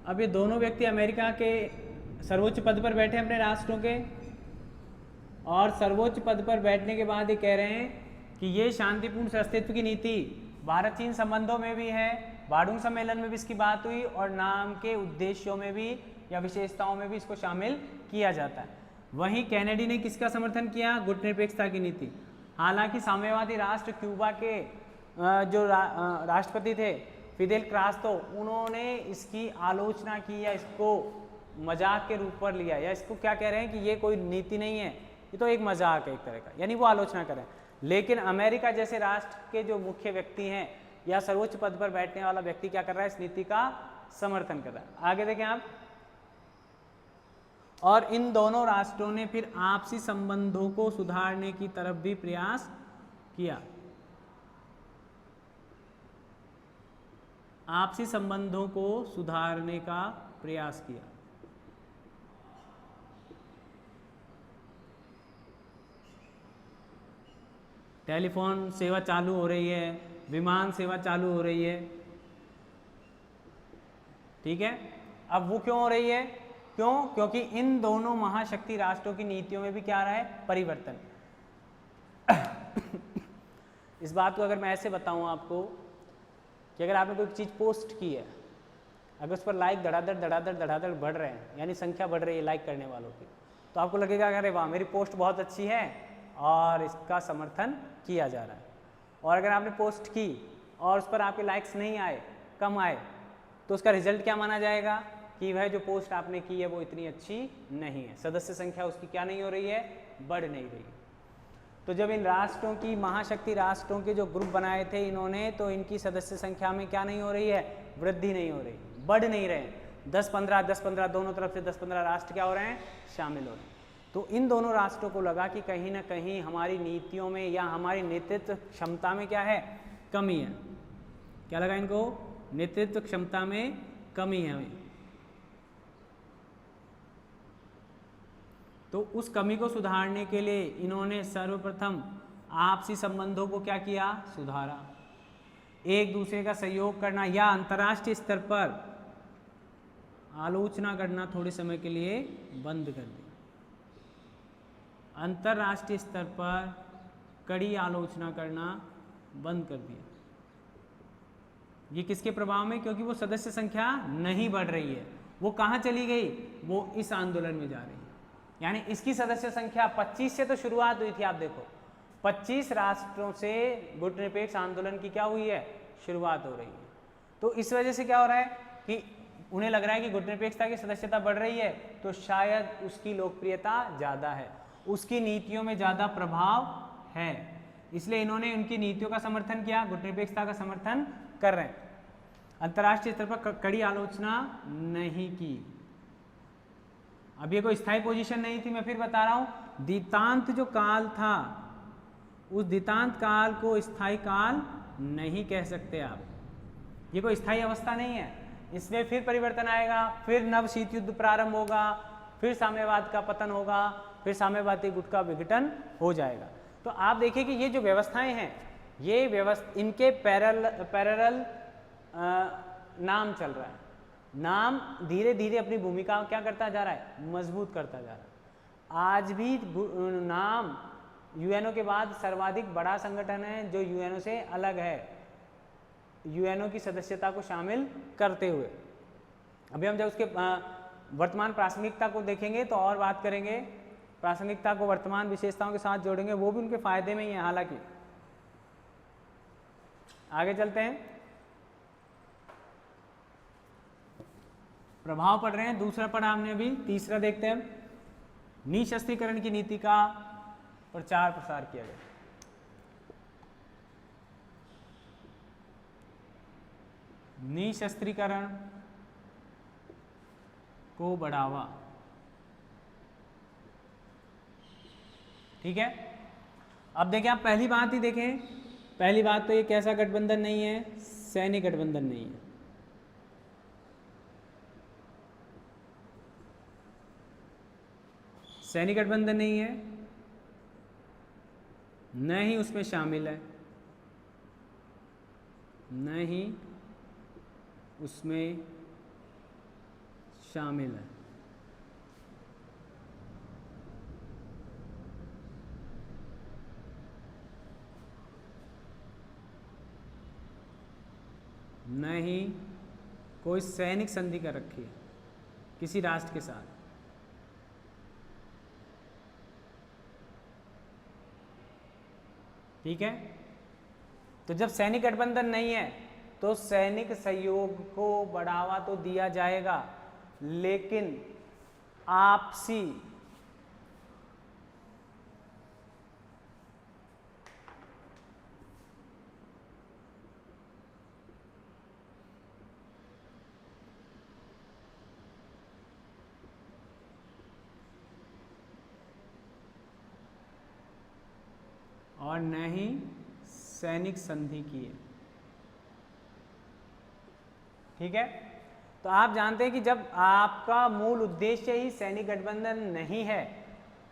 अब ये दोनों व्यक्ति अमेरिका के सर्वोच्च पद पर बैठे अपने राष्ट्रों के, और सर्वोच्च पद पर बैठने के बाद ये कह रहे हैं कि ये शांतिपूर्ण अस्तित्व की नीति भारत चीन संबंधों में भी है, बाडुंग सम्मेलन में भी इसकी बात हुई, और नाम के उद्देश्यों में भी या विशेषताओं में भी इसको शामिल किया जाता है। वहीं कैनेडी ने किसका समर्थन किया, गुटनिरपेक्षता की नीति। हालांकि साम्यवादी राष्ट्र क्यूबा के जो राष्ट्रपति थे फिदेल कास्त्रो, उन्होंने इसकी आलोचना की या इसको मजाक के रूप पर लिया, या इसको क्या कह रहे हैं कि ये कोई नीति नहीं है, ये तो एक मजाक है एक तरह का, यानी वो आलोचना करें। लेकिन अमेरिका जैसे राष्ट्र के जो मुख्य व्यक्ति हैं या सर्वोच्च पद पर बैठने वाला व्यक्ति क्या कर रहा है, इस नीति का समर्थन कर रहा है। आगे देखें आप, और इन दोनों राष्ट्रों ने फिर आपसी संबंधों को सुधारने की तरफ भी प्रयास किया। आपसी संबंधों को सुधारने का प्रयास किया। टेलीफोन सेवा चालू हो रही है, विमान सेवा चालू हो रही है, ठीक है। अब वो क्यों हो रही है, क्यों, क्योंकि इन दोनों महाशक्ति राष्ट्रों की नीतियों में भी क्या आ रहा है, परिवर्तन। इस बात को अगर मैं ऐसे बताऊं आपको कि अगर आपने कोई चीज़ पोस्ट की है, अगर उस पर लाइक धड़ाधड़ धड़ाधड़ धड़ाधड़ बढ़ रहे हैं, यानी संख्या बढ़ रही है लाइक करने वालों की, तो आपको लगेगा अरे वाह मेरी पोस्ट बहुत अच्छी है और इसका समर्थन किया जा रहा है। और अगर आपने पोस्ट की और उस पर आपके लाइक्स नहीं आए, कम आए, तो उसका रिजल्ट क्या माना जाएगा कि वह जो पोस्ट आपने की है वो इतनी अच्छी नहीं है, सदस्य संख्या उसकी क्या नहीं हो रही है, बढ़ नहीं रही है। तो जब इन राष्ट्रों की महाशक्ति राष्ट्रों के जो ग्रुप बनाए थे इन्होंने, तो इनकी सदस्य संख्या में क्या नहीं हो रही है, वृद्धि नहीं हो रही, बढ़ नहीं रहे। 10-15 दोनों तरफ से 10-15 राष्ट्र क्या हो रहे हैं, शामिल हो रहे हैं। तो इन दोनों राष्ट्रों को लगा कि कहीं ना कहीं हमारी नीतियों में या हमारी नेतृत्व क्षमता में क्या है, कमी है। क्या लगा इनको, नेतृत्व क्षमता में कमी है। तो उस कमी को सुधारने के लिए इन्होंने सर्वप्रथम आपसी संबंधों को क्या किया, सुधारा। एक दूसरे का सहयोग करना या अंतर्राष्ट्रीय स्तर पर आलोचना करना थोड़े समय के लिए बंद कर दिया। अंतर्राष्ट्रीय स्तर पर कड़ी आलोचना करना बंद कर दिया। ये किसके प्रभाव में, क्योंकि वो सदस्य संख्या नहीं बढ़ रही है। वो कहाँ चली गई, वो इस आंदोलन में जा रही है। यानी इसकी सदस्य संख्या 25 से तो शुरुआत हुई थी, आप देखो 25 राष्ट्रों से गुटनिरपेक्ष आंदोलन की क्या हुई है, शुरुआत हो रही है। तो इस वजह से क्या हो रहा है कि उन्हें लग रहा है कि गुटनिरपेक्षता की सदस्यता बढ़ रही है, तो शायद उसकी लोकप्रियता ज़्यादा है, उसकी नीतियों में ज़्यादा प्रभाव है, इसलिए इन्होंने उनकी नीतियों का समर्थन किया, गुटनिरपेक्षता का समर्थन कर रहे हैं। अंतर्राष्ट्रीय स्तर पर कड़ी आलोचना नहीं की। अब ये कोई स्थायी पोजीशन नहीं थी, मैं फिर बता रहा हूं, द्वितांत जो काल था उस द्वितांत काल को स्थायी काल नहीं कह सकते आप। ये कोई स्थायी अवस्था नहीं है, इसमें फिर परिवर्तन आएगा, फिर नव शीत युद्ध प्रारंभ होगा, फिर साम्यवाद का पतन होगा, फिर साम्यवादी गुट का विघटन हो जाएगा। तो आप देखिए कि ये जो व्यवस्थाएं हैं, ये इनके पैरेलल नाम चल रहा है। नाम धीरे धीरे अपनी भूमिका क्या करता जा रहा है, मजबूत करता जा रहा है। आज भी नाम यूएनओ के बाद सर्वाधिक बड़ा संगठन है जो यूएनओ से अलग है, यूएनओ की सदस्यता को शामिल करते हुए। अभी हम जब उसके वर्तमान प्रासंगिकता को देखेंगे तो और बात करेंगे, प्रासंगिकता को वर्तमान विशेषताओं के साथ जोड़ेंगे, वो भी उनके फायदे में ही है। हालांकि आगे चलते हैं। प्रभाव पड़ रहे हैं। दूसरा पढ़ा हमने अभी, तीसरा देखते हैं। निशस्त्रीकरण की नीति का प्रचार प्रसार किया गया। निशस्त्रीकरण को बढ़ावा, ठीक है। अब देखें, आप पहली बात ही देखें, पहली बात तो ये कैसा गठबंधन नहीं है, सैन्य गठबंधन नहीं है। सैन्य गठबंधन नहीं है, न ही उसमें शामिल है, न ही उसमें शामिल है। न ही कोई सैनिक संधि कर रखी है किसी राष्ट्र के साथ। ठीक है, तो जब सैनिक गठबंधन नहीं है तो सैनिक सहयोग को बढ़ावा तो दिया जाएगा, लेकिन आपसी और न ही सैनिक संधि की है। ठीक है, तो आप जानते हैं कि जब आपका मूल उद्देश्य ही सैनिक गठबंधन नहीं है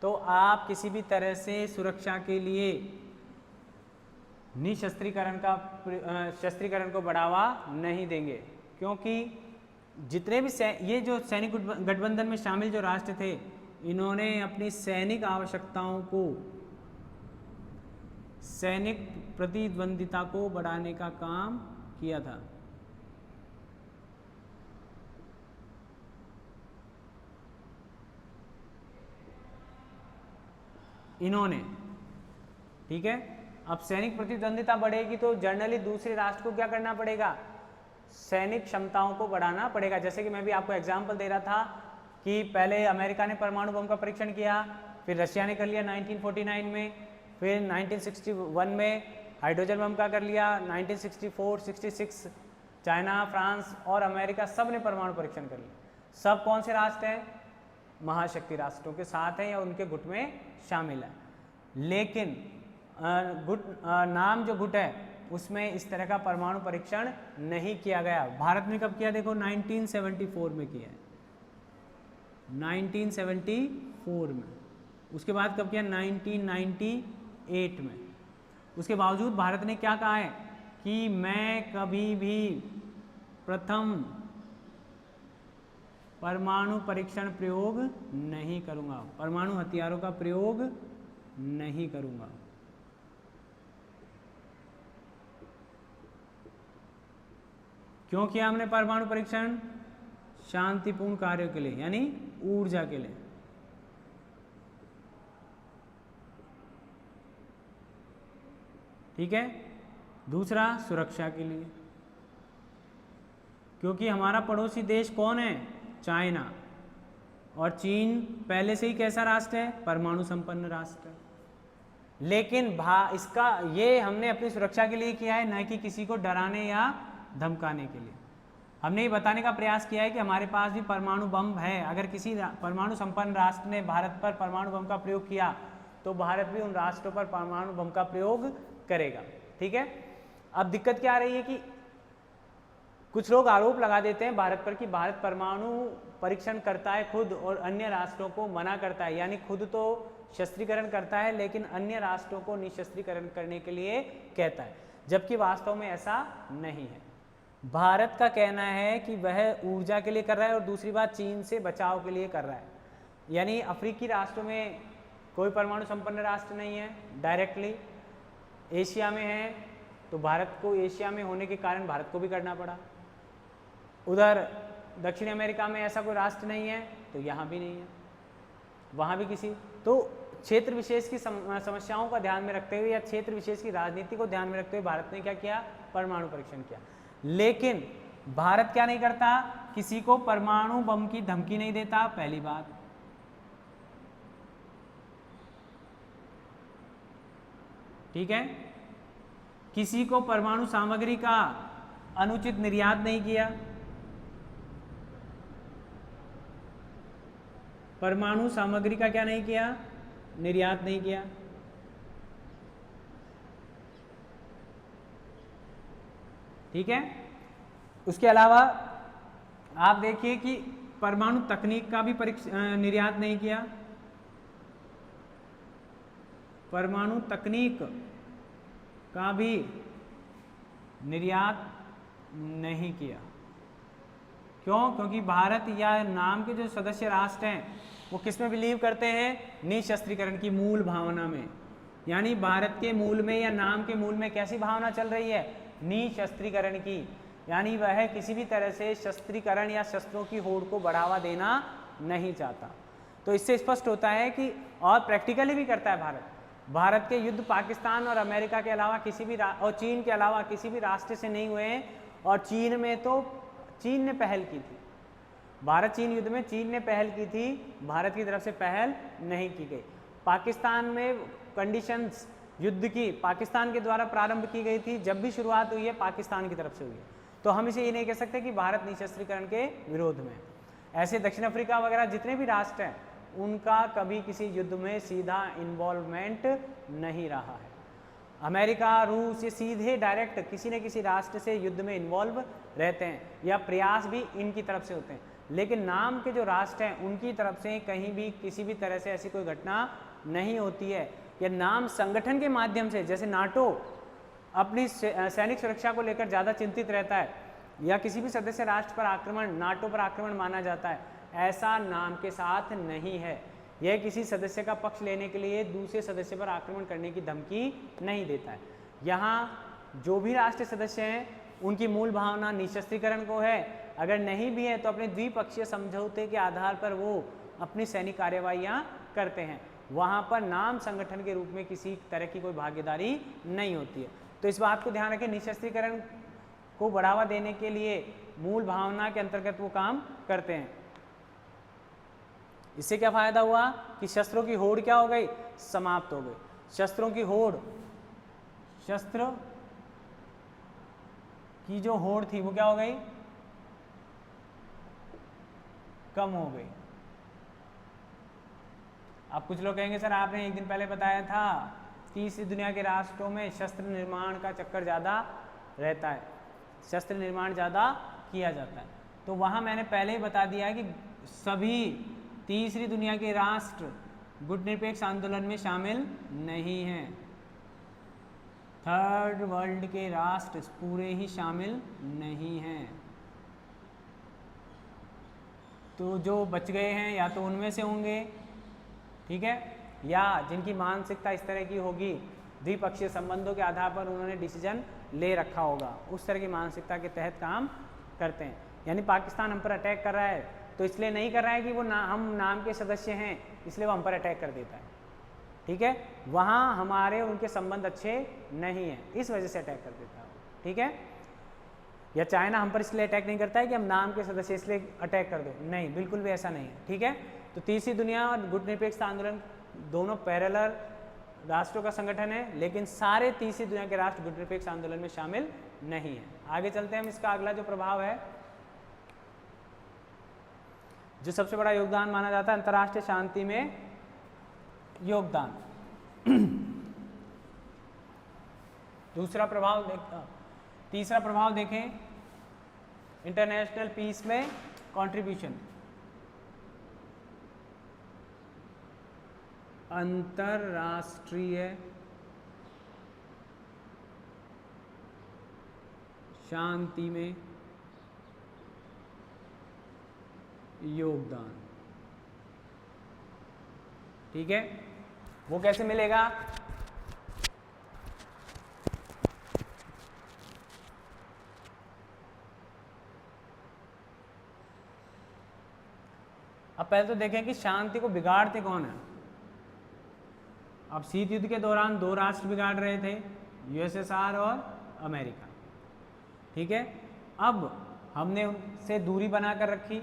तो आप किसी भी तरह से सुरक्षा के लिए शस्त्रीकरण को बढ़ावा नहीं देंगे, क्योंकि जितने भी ये जो सैनिक गठबंधन में शामिल जो राष्ट्र थे, इन्होंने अपनी सैनिक आवश्यकताओं को, सैनिक प्रतिद्वंदिता को बढ़ाने का काम किया था। इन्होंने, ठीक है। अब सैनिक प्रतिद्वंदिता बढ़ेगी तो जनरली दूसरे राष्ट्र को क्या करना पड़ेगा, सैनिक क्षमताओं को बढ़ाना पड़ेगा। जैसे कि मैं भी आपको एग्जांपल दे रहा था कि पहले अमेरिका ने परमाणु बम का परीक्षण किया, फिर रशिया ने कर लिया 1949 में, फिर 1961 में हाइड्रोजन बम का कर लिया, 1964, 66 चाइना, फ्रांस और अमेरिका सब ने परमाणु परीक्षण कर लिया। सब कौन से राष्ट्र हैं, महाशक्ति राष्ट्रों के साथ हैं या उनके गुट में शामिल है। लेकिन नाम जो गुट है उसमें इस तरह का परमाणु परीक्षण नहीं किया गया। भारत ने कब किया, देखो 1974 में किया है, 1974 में। उसके बाद कब किया, 1998 में। उसके बावजूद भारत ने क्या कहा है कि मैं कभी भी प्रथम परमाणु परीक्षण प्रयोग नहीं करूंगा, परमाणु हथियारों का प्रयोग नहीं करूंगा। क्यों किया हमने परमाणु परीक्षण, शांतिपूर्ण कार्यों के लिए, यानी ऊर्जा के लिए। ठीक है, दूसरा सुरक्षा के लिए, क्योंकि हमारा पड़ोसी देश कौन है, चाइना, और चीन पहले से ही कैसा राष्ट्र है, परमाणु संपन्न राष्ट्र है। लेकिन इसका ये हमने अपनी सुरक्षा के लिए किया है, न कि किसी को डराने या धमकाने के लिए। हमने ये बताने का प्रयास किया है कि हमारे पास भी परमाणु बम है। अगर किसी परमाणु संपन्न राष्ट्र ने भारत पर परमाणु बम का प्रयोग किया तो भारत भी उन राष्ट्रों पर परमाणु बम का प्रयोग करेगा। ठीक है, अब दिक्कत क्या आ रही है कि कुछ लोग आरोप लगा देते हैं भारत पर कि भारत परमाणु परीक्षण करता है खुद और अन्य राष्ट्रों को मना करता है, यानी खुद तो शस्त्रीकरण करता है लेकिन अन्य राष्ट्रों को निशस्त्रीकरण करने के लिए कहता है, जबकि वास्तव में ऐसा नहीं है। भारत का कहना है कि वह ऊर्जा के लिए कर रहा है और दूसरी बात चीन से बचाव के लिए कर रहा है। यानी अफ्रीकी राष्ट्रों में कोई परमाणु संपन्न राष्ट्र नहीं है डायरेक्टली, एशिया में है तो भारत को, एशिया में होने के कारण भारत को भी करना पड़ा। उधर दक्षिण अमेरिका में ऐसा कोई राष्ट्र नहीं है तो यहाँ भी नहीं है, वहाँ भी किसी, तो क्षेत्र विशेष की समस्याओं का ध्यान में रखते हुए या क्षेत्र विशेष की राजनीति को ध्यान में रखते हुए भारत ने क्या किया, परमाणु परीक्षण किया। लेकिन भारत क्या नहीं करता, किसी को परमाणु बम की धमकी नहीं देता, पहली बात। ठीक है, किसी को परमाणु सामग्री का अनुचित निर्यात नहीं किया, परमाणु सामग्री का क्या नहीं किया, निर्यात नहीं किया। ठीक है, उसके अलावा आप देखिए कि परमाणु तकनीक का भी निर्यात नहीं किया, परमाणु तकनीक का भी निर्यात नहीं किया। क्यों? क्योंकि भारत या नाम के जो सदस्य राष्ट्र हैं वो किस में बिलीव करते हैं, निशस्त्रीकरण की मूल भावना में। यानी भारत के मूल में या नाम के मूल में कैसी भावना चल रही है, निशस्त्रीकरण की। यानी वह किसी भी तरह से शस्त्रीकरण या शस्त्रों की होड़ को बढ़ावा देना नहीं चाहता। तो इससे स्पष्ट होता है कि, और प्रैक्टिकली भी करता है भारत। भारत के युद्ध पाकिस्तान और अमेरिका के अलावा किसी भी और चीन के अलावा किसी भी राष्ट्र से नहीं हुए हैं। और चीन में तो चीन ने पहल की थी, भारत चीन युद्ध में चीन ने पहल की थी, भारत की तरफ से पहल नहीं की गई। पाकिस्तान में कंडीशंस युद्ध की पाकिस्तान के द्वारा प्रारंभ की गई थी, जब भी शुरुआत हुई है पाकिस्तान की तरफ से हुई है। तो हम इसे ये नहीं कह सकते कि भारत निशस्त्रीकरण के विरोध में। ऐसे दक्षिण अफ्रीका वगैरह जितने भी राष्ट्र हैं उनका कभी किसी युद्ध में सीधा इन्वॉल्वमेंट नहीं रहा है। अमेरिका, रूस ये सीधे डायरेक्ट किसी न किसी राष्ट्र से युद्ध में इन्वॉल्व रहते हैं या प्रयास भी इनकी तरफ से होते हैं। लेकिन नाम के जो राष्ट्र हैं उनकी तरफ से कहीं भी किसी भी तरह से ऐसी कोई घटना नहीं होती है। या नाम संगठन के माध्यम से, जैसे नाटो अपनी सैनिक सुरक्षा को लेकर ज़्यादा चिंतित रहता है या किसी भी सदस्य राष्ट्र पर आक्रमण नाटो पर आक्रमण माना जाता है, ऐसा नाम के साथ नहीं है। यह किसी सदस्य का पक्ष लेने के लिए दूसरे सदस्य पर आक्रमण करने की धमकी नहीं देता है। यहाँ जो भी राष्ट्र सदस्य हैं उनकी मूल भावना निशस्त्रीकरण को है, अगर नहीं भी है तो अपने द्विपक्षीय समझौते के आधार पर वो अपनी सैनिक कार्यवाहियाँ करते हैं। वहाँ पर नाम संगठन के रूप में किसी तरह की कोई भागीदारी नहीं होती है। तो इस बात को ध्यान रखें, निशस्त्रीकरण को बढ़ावा देने के लिए मूल भावना के अंतर्गत वो काम करते हैं। इससे क्या फायदा हुआ कि शस्त्रों की होड़ क्या हो गई, समाप्त हो गई। शस्त्रों की होड़, शस्त्र की जो होड़ थी वो क्या हो गई, कम हो गई। अब कुछ लोग कहेंगे सर आपने एक दिन पहले बताया था तीसरी दुनिया के राष्ट्रों में शस्त्र निर्माण का चक्कर ज़्यादा रहता है, शस्त्र निर्माण ज़्यादा किया जाता है। तो वहाँ मैंने पहले ही बता दिया है कि सभी तीसरी दुनिया के राष्ट्र गुटनिरपेक्ष आंदोलन में शामिल नहीं हैं। थर्ड वर्ल्ड के राष्ट्र पूरे ही शामिल नहीं हैं। तो जो बच गए हैं या तो उनमें से होंगे, ठीक है, या जिनकी मानसिकता इस तरह की होगी, द्विपक्षीय संबंधों के आधार पर उन्होंने डिसीजन ले रखा होगा, उस तरह की मानसिकता के तहत काम करते हैं। यानी पाकिस्तान हम पर अटैक कर रहा है तो इसलिए नहीं कर रहा है कि वो हम नाम के सदस्य हैं इसलिए वो हम पर अटैक कर देता है, ठीक है, वहाँ हमारे उनके संबंध अच्छे नहीं हैं इस वजह से अटैक कर देता है, ठीक है। या चाइना हम पर इसलिए अटैक नहीं करता है कि हम नाम के सदस्य इसलिए अटैक कर दो, नहीं, बिल्कुल भी ऐसा नहीं है, ठीक है। तो तीसरी दुनिया और गुटनिरपेक्ष आंदोलन दोनों पैरेलल राष्ट्रों का संगठन है, लेकिन सारे तीसरी दुनिया के राष्ट्र गुटनिरपेक्ष आंदोलन में शामिल नहीं है। आगे चलते हैं हम, इसका अगला जो प्रभाव है, जो सबसे बड़ा योगदान माना जाता है अंतर्राष्ट्रीय शांति में योगदान। दूसरा प्रभाव तीसरा प्रभाव देखें, इंटरनेशनल पीस में कंट्रीब्यूशन, अंतरराष्ट्रीय शांति में योगदान, ठीक है। वो कैसे मिलेगा, अब पहले तो देखें कि शांति को बिगाड़ते कौन है। अब शीत युद्ध के दौरान दो राष्ट्र बिगाड़ रहे थे, यूएसएसआर और अमेरिका, ठीक है। अब हमने उनसे दूरी बनाकर रखी।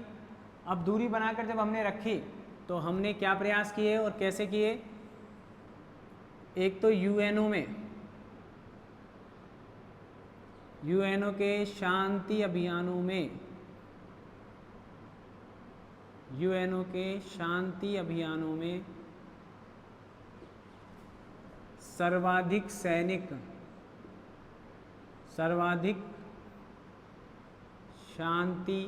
अब दूरी बनाकर जब हमने रखी तो हमने क्या प्रयास किए और कैसे किए? एक तो यूएनओ में, यूएनओ के शांति अभियानों में, यूएनओ के शांति अभियानों में सर्वाधिक शांति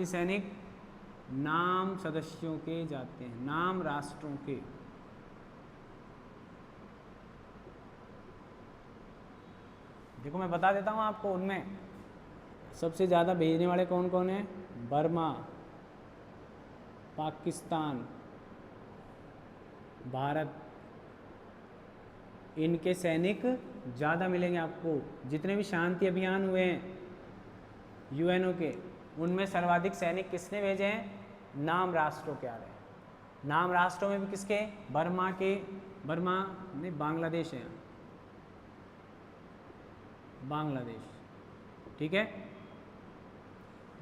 सैनिक नाम सदस्यों के जाते हैं, नाम राष्ट्रों के। देखो मैं बता देता हूँ आपको, उनमें सबसे ज़्यादा भेजने वाले कौन कौन हैं? बर्मा, पाकिस्तान, भारत। इनके सैनिक ज़्यादा मिलेंगे आपको। जितने भी शांति अभियान हुए हैं यूएनओ के, उनमें सर्वाधिक सैनिक किसने भेजे हैं? नाम राष्ट्रों के आ रहे हैं। नाम राष्ट्रों में भी किसके? बर्मा के, बर्मा नहीं, बांग्लादेश है, बांग्लादेश, ठीक है।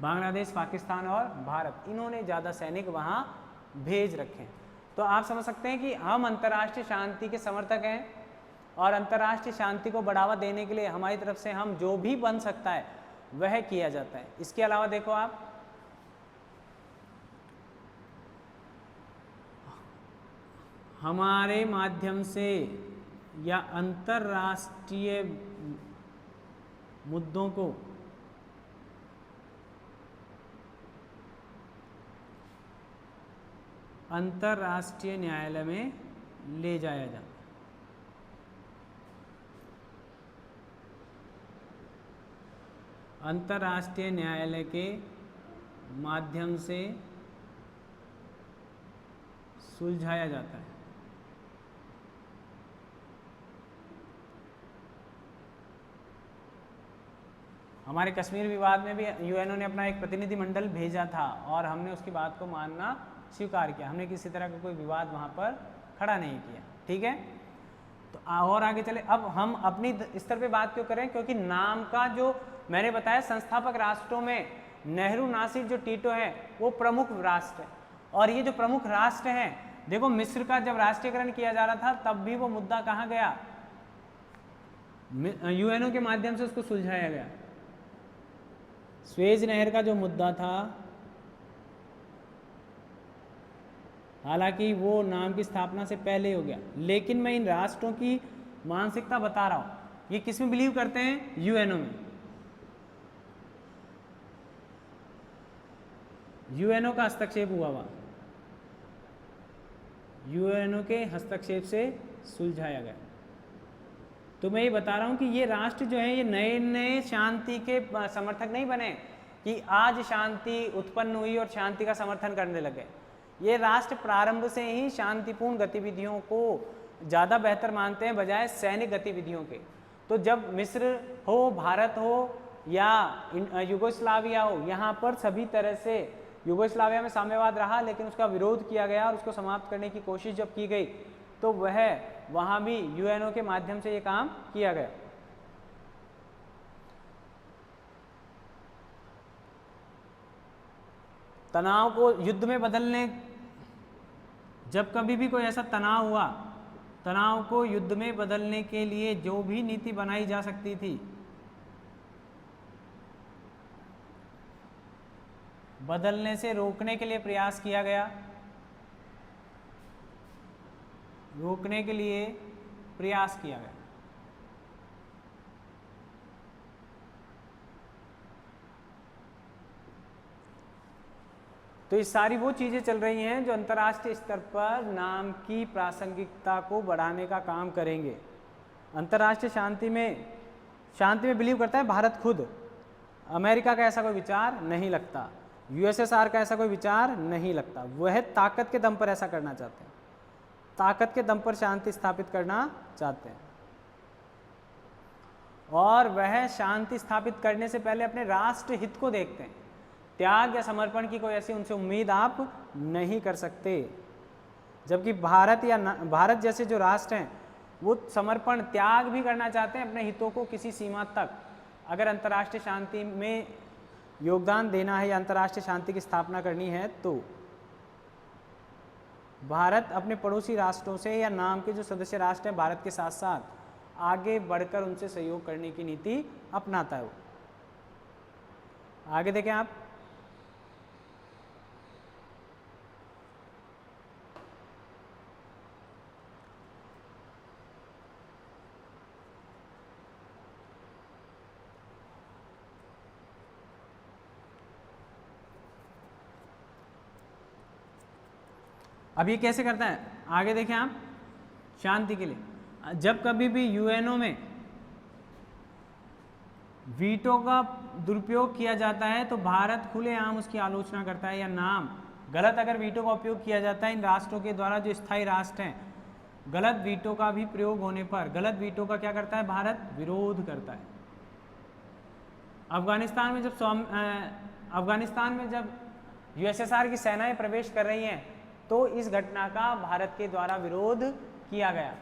बांग्लादेश, पाकिस्तान और भारत, इन्होंने ज़्यादा सैनिक वहाँ भेज रखे हैं। तो आप समझ सकते हैं कि हम अंतर्राष्ट्रीय शांति के समर्थक हैं और अंतर्राष्ट्रीय शांति को बढ़ावा देने के लिए हमारी तरफ से हम जो भी बन सकता है वह किया जाता है। इसके अलावा देखो आप, हमारे माध्यम से या अंतर्राष्ट्रीय मुद्दों को अंतर्राष्ट्रीय न्यायालय में ले जाया जाता है। अंतर्राष्ट्रीय न्यायालय के माध्यम से सुलझाया जाता है। हमारे कश्मीर विवाद में भी यूएनओ ने अपना एक प्रतिनिधिमंडल भेजा था और हमने उसकी बात को मानना स्वीकार किया। हमने किसी तरह का कोई विवाद वहाँ पर खड़ा नहीं किया, ठीक है। तो और आगे चले। अब हम अपनी स्तर पे बात क्यों करें? क्योंकि नाम का जो मैंने बताया, संस्थापक राष्ट्रों में नेहरू, नासिर, जो टीटो है वो प्रमुख राष्ट्र है। और ये जो प्रमुख राष्ट्र हैं, देखो मिस्र का जब राष्ट्रीयकरण किया जा रहा था तब भी वो मुद्दा कहाँ गया? यूएनओ के माध्यम से उसको सुलझाया गया। स्वेज नहर का जो मुद्दा था, हालांकि वो नाम की स्थापना से पहले हो गया, लेकिन मैं इन राष्ट्रों की मानसिकता बता रहा हूं। ये किस में बिलीव करते हैं? यूएनओ में। यूएनओ का हस्तक्षेप हुआ वहां, यूएनओ के हस्तक्षेप से सुलझाया गया। तो मैं ये बता रहा हूं कि ये राष्ट्र जो है ये नए नए शांति के समर्थक नहीं बने कि आज शांति उत्पन्न हुई और शांति का समर्थन करने लगे। ये राष्ट्र प्रारंभ से ही शांतिपूर्ण गतिविधियों को ज़्यादा बेहतर मानते हैं बजाय सैनिक गतिविधियों के। तो जब मिस्र हो, भारत हो या युगोस्लाविया हो, यहाँ पर सभी तरह से युगोस्लाविया में साम्यवाद रहा लेकिन उसका विरोध किया गया और उसको समाप्त करने की कोशिश जब की गई तो वहाँ भी यूएनओ के माध्यम से ये काम किया गया। तनाव को युद्ध में बदलने, जब कभी भी कोई ऐसा तनाव हुआ, तनाव को युद्ध में बदलने के लिए जो भी नीति बनाई जा सकती थी, बदलने से रोकने के लिए प्रयास किया गया, रोकने के लिए प्रयास किया गया। तो ये सारी वो चीज़ें चल रही हैं जो अंतर्राष्ट्रीय स्तर पर नाम की प्रासंगिकता को बढ़ाने का काम करेंगे। अंतर्राष्ट्रीय शांति में बिलीव करता है भारत खुद। अमेरिका का ऐसा कोई विचार नहीं लगता, यूएसएसआर का ऐसा कोई विचार नहीं लगता। वह ताकत के दम पर ऐसा करना चाहते हैं, ताकत के दम पर शांति स्थापित करना चाहते हैं। और वह शांति स्थापित करने से पहले अपने राष्ट्र हित को देखते हैं। त्याग या समर्पण की कोई ऐसी उनसे उम्मीद आप नहीं कर सकते। जबकि भारत जैसे जो राष्ट्र हैं वो समर्पण त्याग भी करना चाहते हैं अपने हितों को किसी सीमा तक। अगर अंतर्राष्ट्रीय शांति में योगदान देना है या अंतर्राष्ट्रीय शांति की स्थापना करनी है तो भारत अपने पड़ोसी राष्ट्रों से या नाम के जो सदस्य राष्ट्र हैं भारत के साथ साथ आगे बढ़कर उनसे सहयोग करने की नीति अपनाता है। वो आगे देखें आप, अब ये कैसे करता है, आगे देखें आप, शांति के लिए जब कभी भी यूएनओ में वीटो का दुरुपयोग किया जाता है तो भारत खुलेआम उसकी आलोचना करता है, या नाम गलत अगर वीटो का उपयोग किया जाता है इन राष्ट्रों के द्वारा जो स्थायी राष्ट्र हैं, गलत वीटो का भी प्रयोग होने पर गलत वीटो का क्या करता है भारत, विरोध करता है। अफगानिस्तान में जब यूएसएसआर की सेनाएं प्रवेश कर रही हैं तो इस घटना का भारत के द्वारा विरोध किया गया।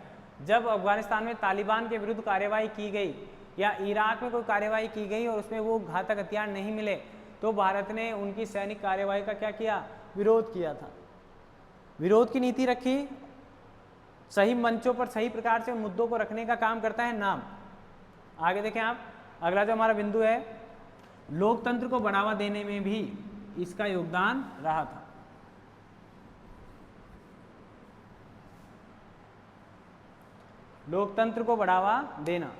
जब अफगानिस्तान में तालिबान के विरुद्ध कार्यवाही की गई या इराक में कोई कार्यवाही की गई और उसमें वो घातक हथियार नहीं मिले तो भारत ने उनकी सैनिक कार्यवाही का क्या किया, विरोध किया था। विरोध की नीति रखी, सही मंचों पर सही प्रकार से मुद्दों को रखने का काम करता है नाम। आगे देखें आप, अगला जो हमारा बिंदु है, लोकतंत्र को बढ़ावा देने में भी इसका योगदान रहा था। लोकतंत्र को बढ़ावा देना,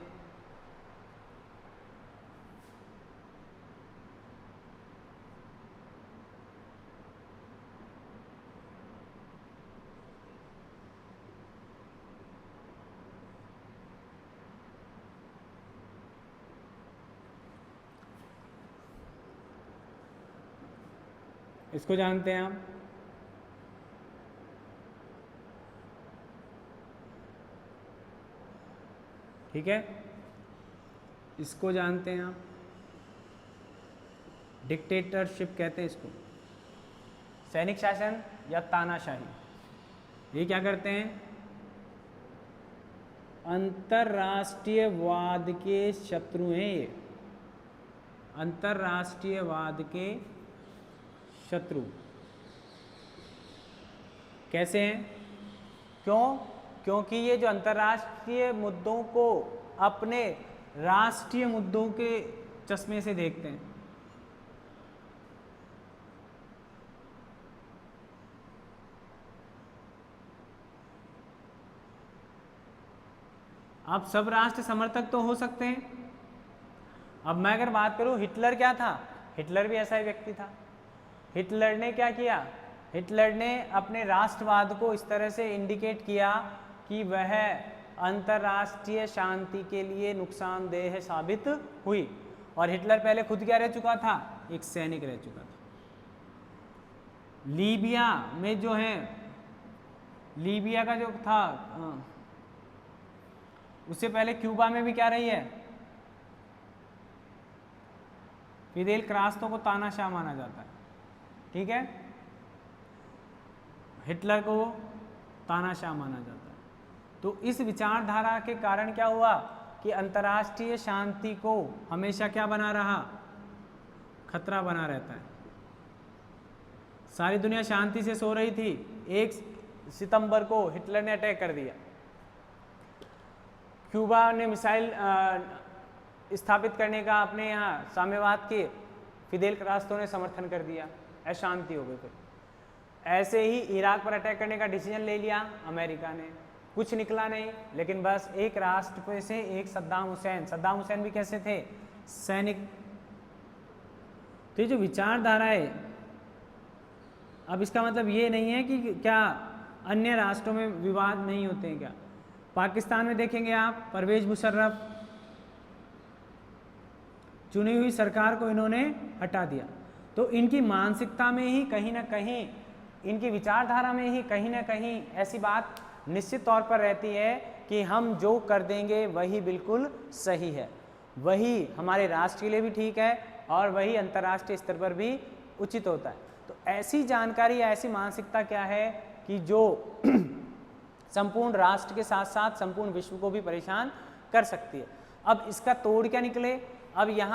इसको जानते हैं हम, ठीक है, इसको जानते हैं आप, डिक्टेटरशिप कहते हैं इसको, सैनिक शासन या तानाशाही। ये क्या करते हैं, अंतर्राष्ट्रीयवाद के शत्रु हैं ये, अंतर्राष्ट्रीयवाद के शत्रु। कैसे हैं, क्यों, क्योंकि ये जो अंतर्राष्ट्रीय मुद्दों को अपने राष्ट्रीय मुद्दों के चश्मे से देखते हैं। अब सब राष्ट्र समर्थक तो हो सकते हैं। अब मैं अगर बात करूं, हिटलर क्या था, हिटलर भी ऐसा ही व्यक्ति था। हिटलर ने क्या किया, हिटलर ने अपने राष्ट्रवाद को इस तरह से इंडिकेट किया कि वह अंतर्राष्ट्रीय शांति के लिए नुकसानदेह साबित हुई। और हिटलर पहले खुद क्या रह चुका था, एक सैनिक रह चुका था। लीबिया में जो है, लीबिया का जो था, उससे पहले क्यूबा में भी क्या रही है, फिदेल कास्ट्रो को तानाशाह माना जाता है, ठीक है, हिटलर को तानाशाह माना जाता है। तो इस विचारधारा के कारण क्या हुआ कि अंतर्राष्ट्रीय शांति को हमेशा क्या बना रहा, खतरा बना रहता है। सारी दुनिया शांति से सो रही थी, 1 सितंबर को हिटलर ने अटैक कर दिया। क्यूबा ने मिसाइल स्थापित करने का अपने यहाँ साम्यवाद के फिदेल कास्ट्रो ने समर्थन कर दिया, अशांति हो गई। फिर ऐसे ही इराक पर अटैक करने का डिसीजन ले लिया अमेरिका ने, कुछ निकला नहीं, लेकिन बस एक राष्ट्र पे से एक सद्दाम हुसैन भी कैसे थे, सैनिक। तो ये जो विचारधारा है, अब इसका मतलब ये नहीं है कि क्या अन्य राष्ट्रों में विवाद नहीं होते हैं क्या। पाकिस्तान में देखेंगे आप, परवेज मुशर्रफ, चुनी हुई सरकार को इन्होंने हटा दिया। तो इनकी मानसिकता में ही कहीं ना कहीं, इनकी विचारधारा में ही कहीं ना कहीं ऐसी बात निश्चित तौर पर रहती है कि हम जो कर देंगे वही बिल्कुल सही है, वही हमारे राष्ट्र के लिए भी ठीक है और वही अंतर्राष्ट्रीय स्तर पर भी उचित होता है। तो ऐसी जानकारी या ऐसी मानसिकता क्या है कि जो संपूर्ण राष्ट्र के साथ साथ संपूर्ण विश्व को भी परेशान कर सकती है। अब इसका तोड़ क्या निकले, अब यहाँ